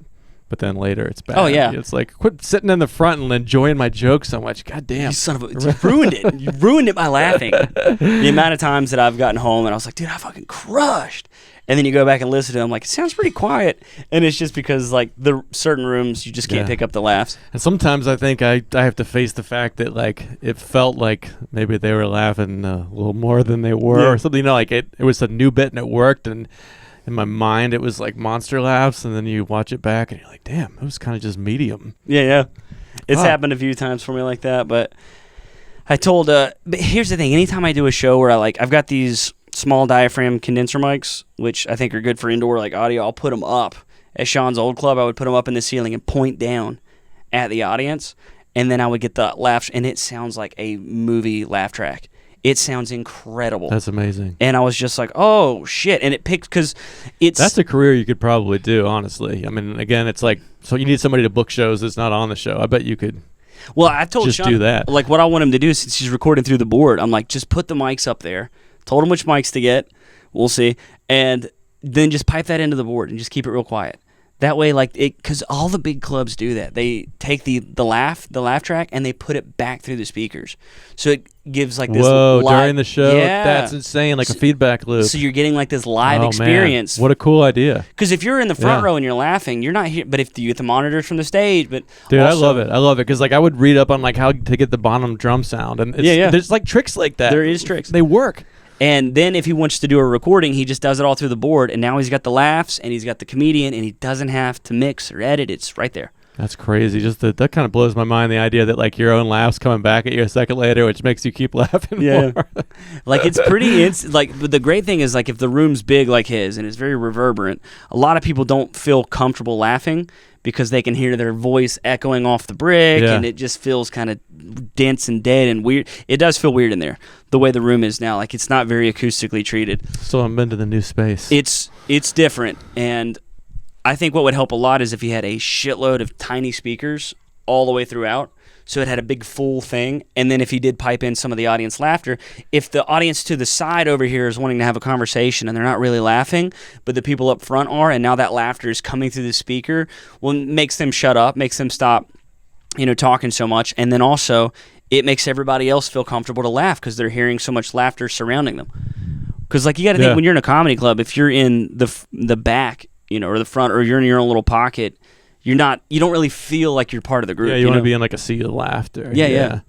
but then later it's bad. Oh, yeah. It's like, quit sitting in the front and enjoying my joke so much. God damn. You son of a... You ruined it. You ruined it by laughing. The amount of times that I've gotten home and I was like, dude, I fucking crushed. And then you go back and listen to them, like, it sounds pretty quiet. And it's just because, like, the certain rooms, you just can't pick up the laughs. And sometimes I think I have to face the fact that, like, it felt like maybe they were laughing a little more than they were or something. You know, like, it was a new bit and it worked. And in my mind, it was, like, monster laughs. And then you watch it back and you're like, damn, it was kind of just medium. Yeah. It's happened a few times for me like that. But I told, but here's the thing. Anytime I do a show where I've got these small diaphragm condenser mics, which I think are good for indoor like audio, I'll put them up. At Sean's old club, I would put them up in the ceiling and point down at the audience, and then I would get the laughs, and it sounds like a movie laugh track. It sounds incredible. That's amazing. And I was just like, oh, shit. And it picked, because it's... That's a career you could probably do, honestly. I mean, again, it's like, so you need somebody to book shows that's not on the show. I bet you could... Well, I told just Sean, do that. Like, what I want him to do, since he's recording through the board, I'm like, just put the mics up there. Told him which mics to get. We'll see. And then just pipe that into the board and just keep it real quiet. That way, like, because all the big clubs do that. They take the laugh track and they put it back through the speakers. So it gives like this during the show? Yeah. That's insane, like a feedback loop. So you're getting like this live experience. Man. What a cool idea. Because if you're in the front row and you're laughing, you're not here. But if you get the monitors from the stage, but dude, also, I love it. Because like I would read up on like how to get the bottom drum sound. And there's like tricks like that. There is tricks. They work. And then if he wants to do a recording, he just does it all through the board, and now he's got the laughs, and he's got the comedian, and he doesn't have to mix or edit. It's right there. That's crazy. Just that kind of blows my mind, the idea that like your own laughs coming back at you a second later, which makes you keep laughing more. Like it's pretty, but the great thing is like if the room's big like his and it's very reverberant, a lot of people don't feel comfortable laughing because they can hear their voice echoing off the brick, and it just feels kind of dense and dead and weird. It does feel weird in there, the way the room is now. Like it's not very acoustically treated. So I'm into the new space. It's different, and I think what would help a lot is if you had a shitload of tiny speakers all the way throughout, so it had a big full thing, and then if he did pipe in some of the audience laughter, if the audience to the side over here is wanting to have a conversation and they're not really laughing, but the people up front are, and now that laughter is coming through the speaker, well, it makes them shut up, makes them stop, talking so much, and then also it makes everybody else feel comfortable to laugh because they're hearing so much laughter surrounding them. Because like you got to think when you're in a comedy club, if you're in the back, or the front, or you're in your own little pocket, you don't really feel like you're part of the group. Yeah, you want to be in like a sea of laughter. Yeah.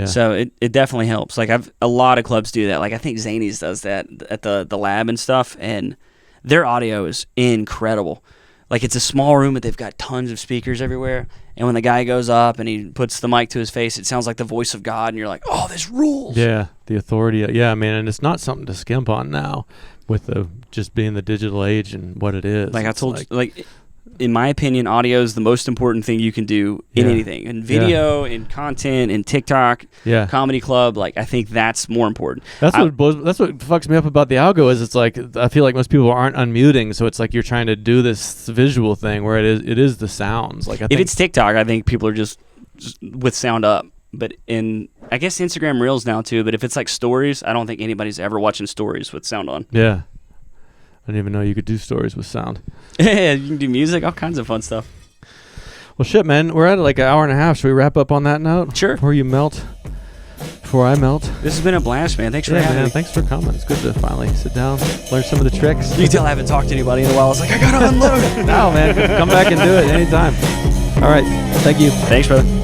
So it definitely helps. Like a lot of clubs do that. Like I think Zany's does that at the lab and stuff, and their audio is incredible. Like it's a small room, but they've got tons of speakers everywhere. And when the guy goes up and he puts the mic to his face, it sounds like the voice of God, and you're like, oh, this rules. Yeah, the authority. Yeah, man, and it's not something to skimp on now with just being the digital age and what it is. Like I told you, like in my opinion, audio is the most important thing you can do in anything, in video, in content, in TikTok, comedy club. Like I think that's more important. That's what fucks me up about the algo is it's like I feel like most people aren't unmuting, so it's like you're trying to do this visual thing where it is the sounds. Like if it's TikTok, I think people are just with sound up. But I guess Instagram Reels now too. But if it's like stories, I don't think anybody's ever watching stories with sound on. Yeah. I didn't even know you could do stories with sound. Yeah, you can do music, all kinds of fun stuff. Well, shit, man. We're at like an hour and a half. Should we wrap up on that note? Sure. Before I melt. This has been a blast, man. Thanks for having me. Thanks for coming. It's good to finally sit down, learn some of the tricks. You can tell I haven't talked to anybody in a while. I was like, I got to unload. No, man. Come back and do it anytime. All right. Thank you. Thanks, brother.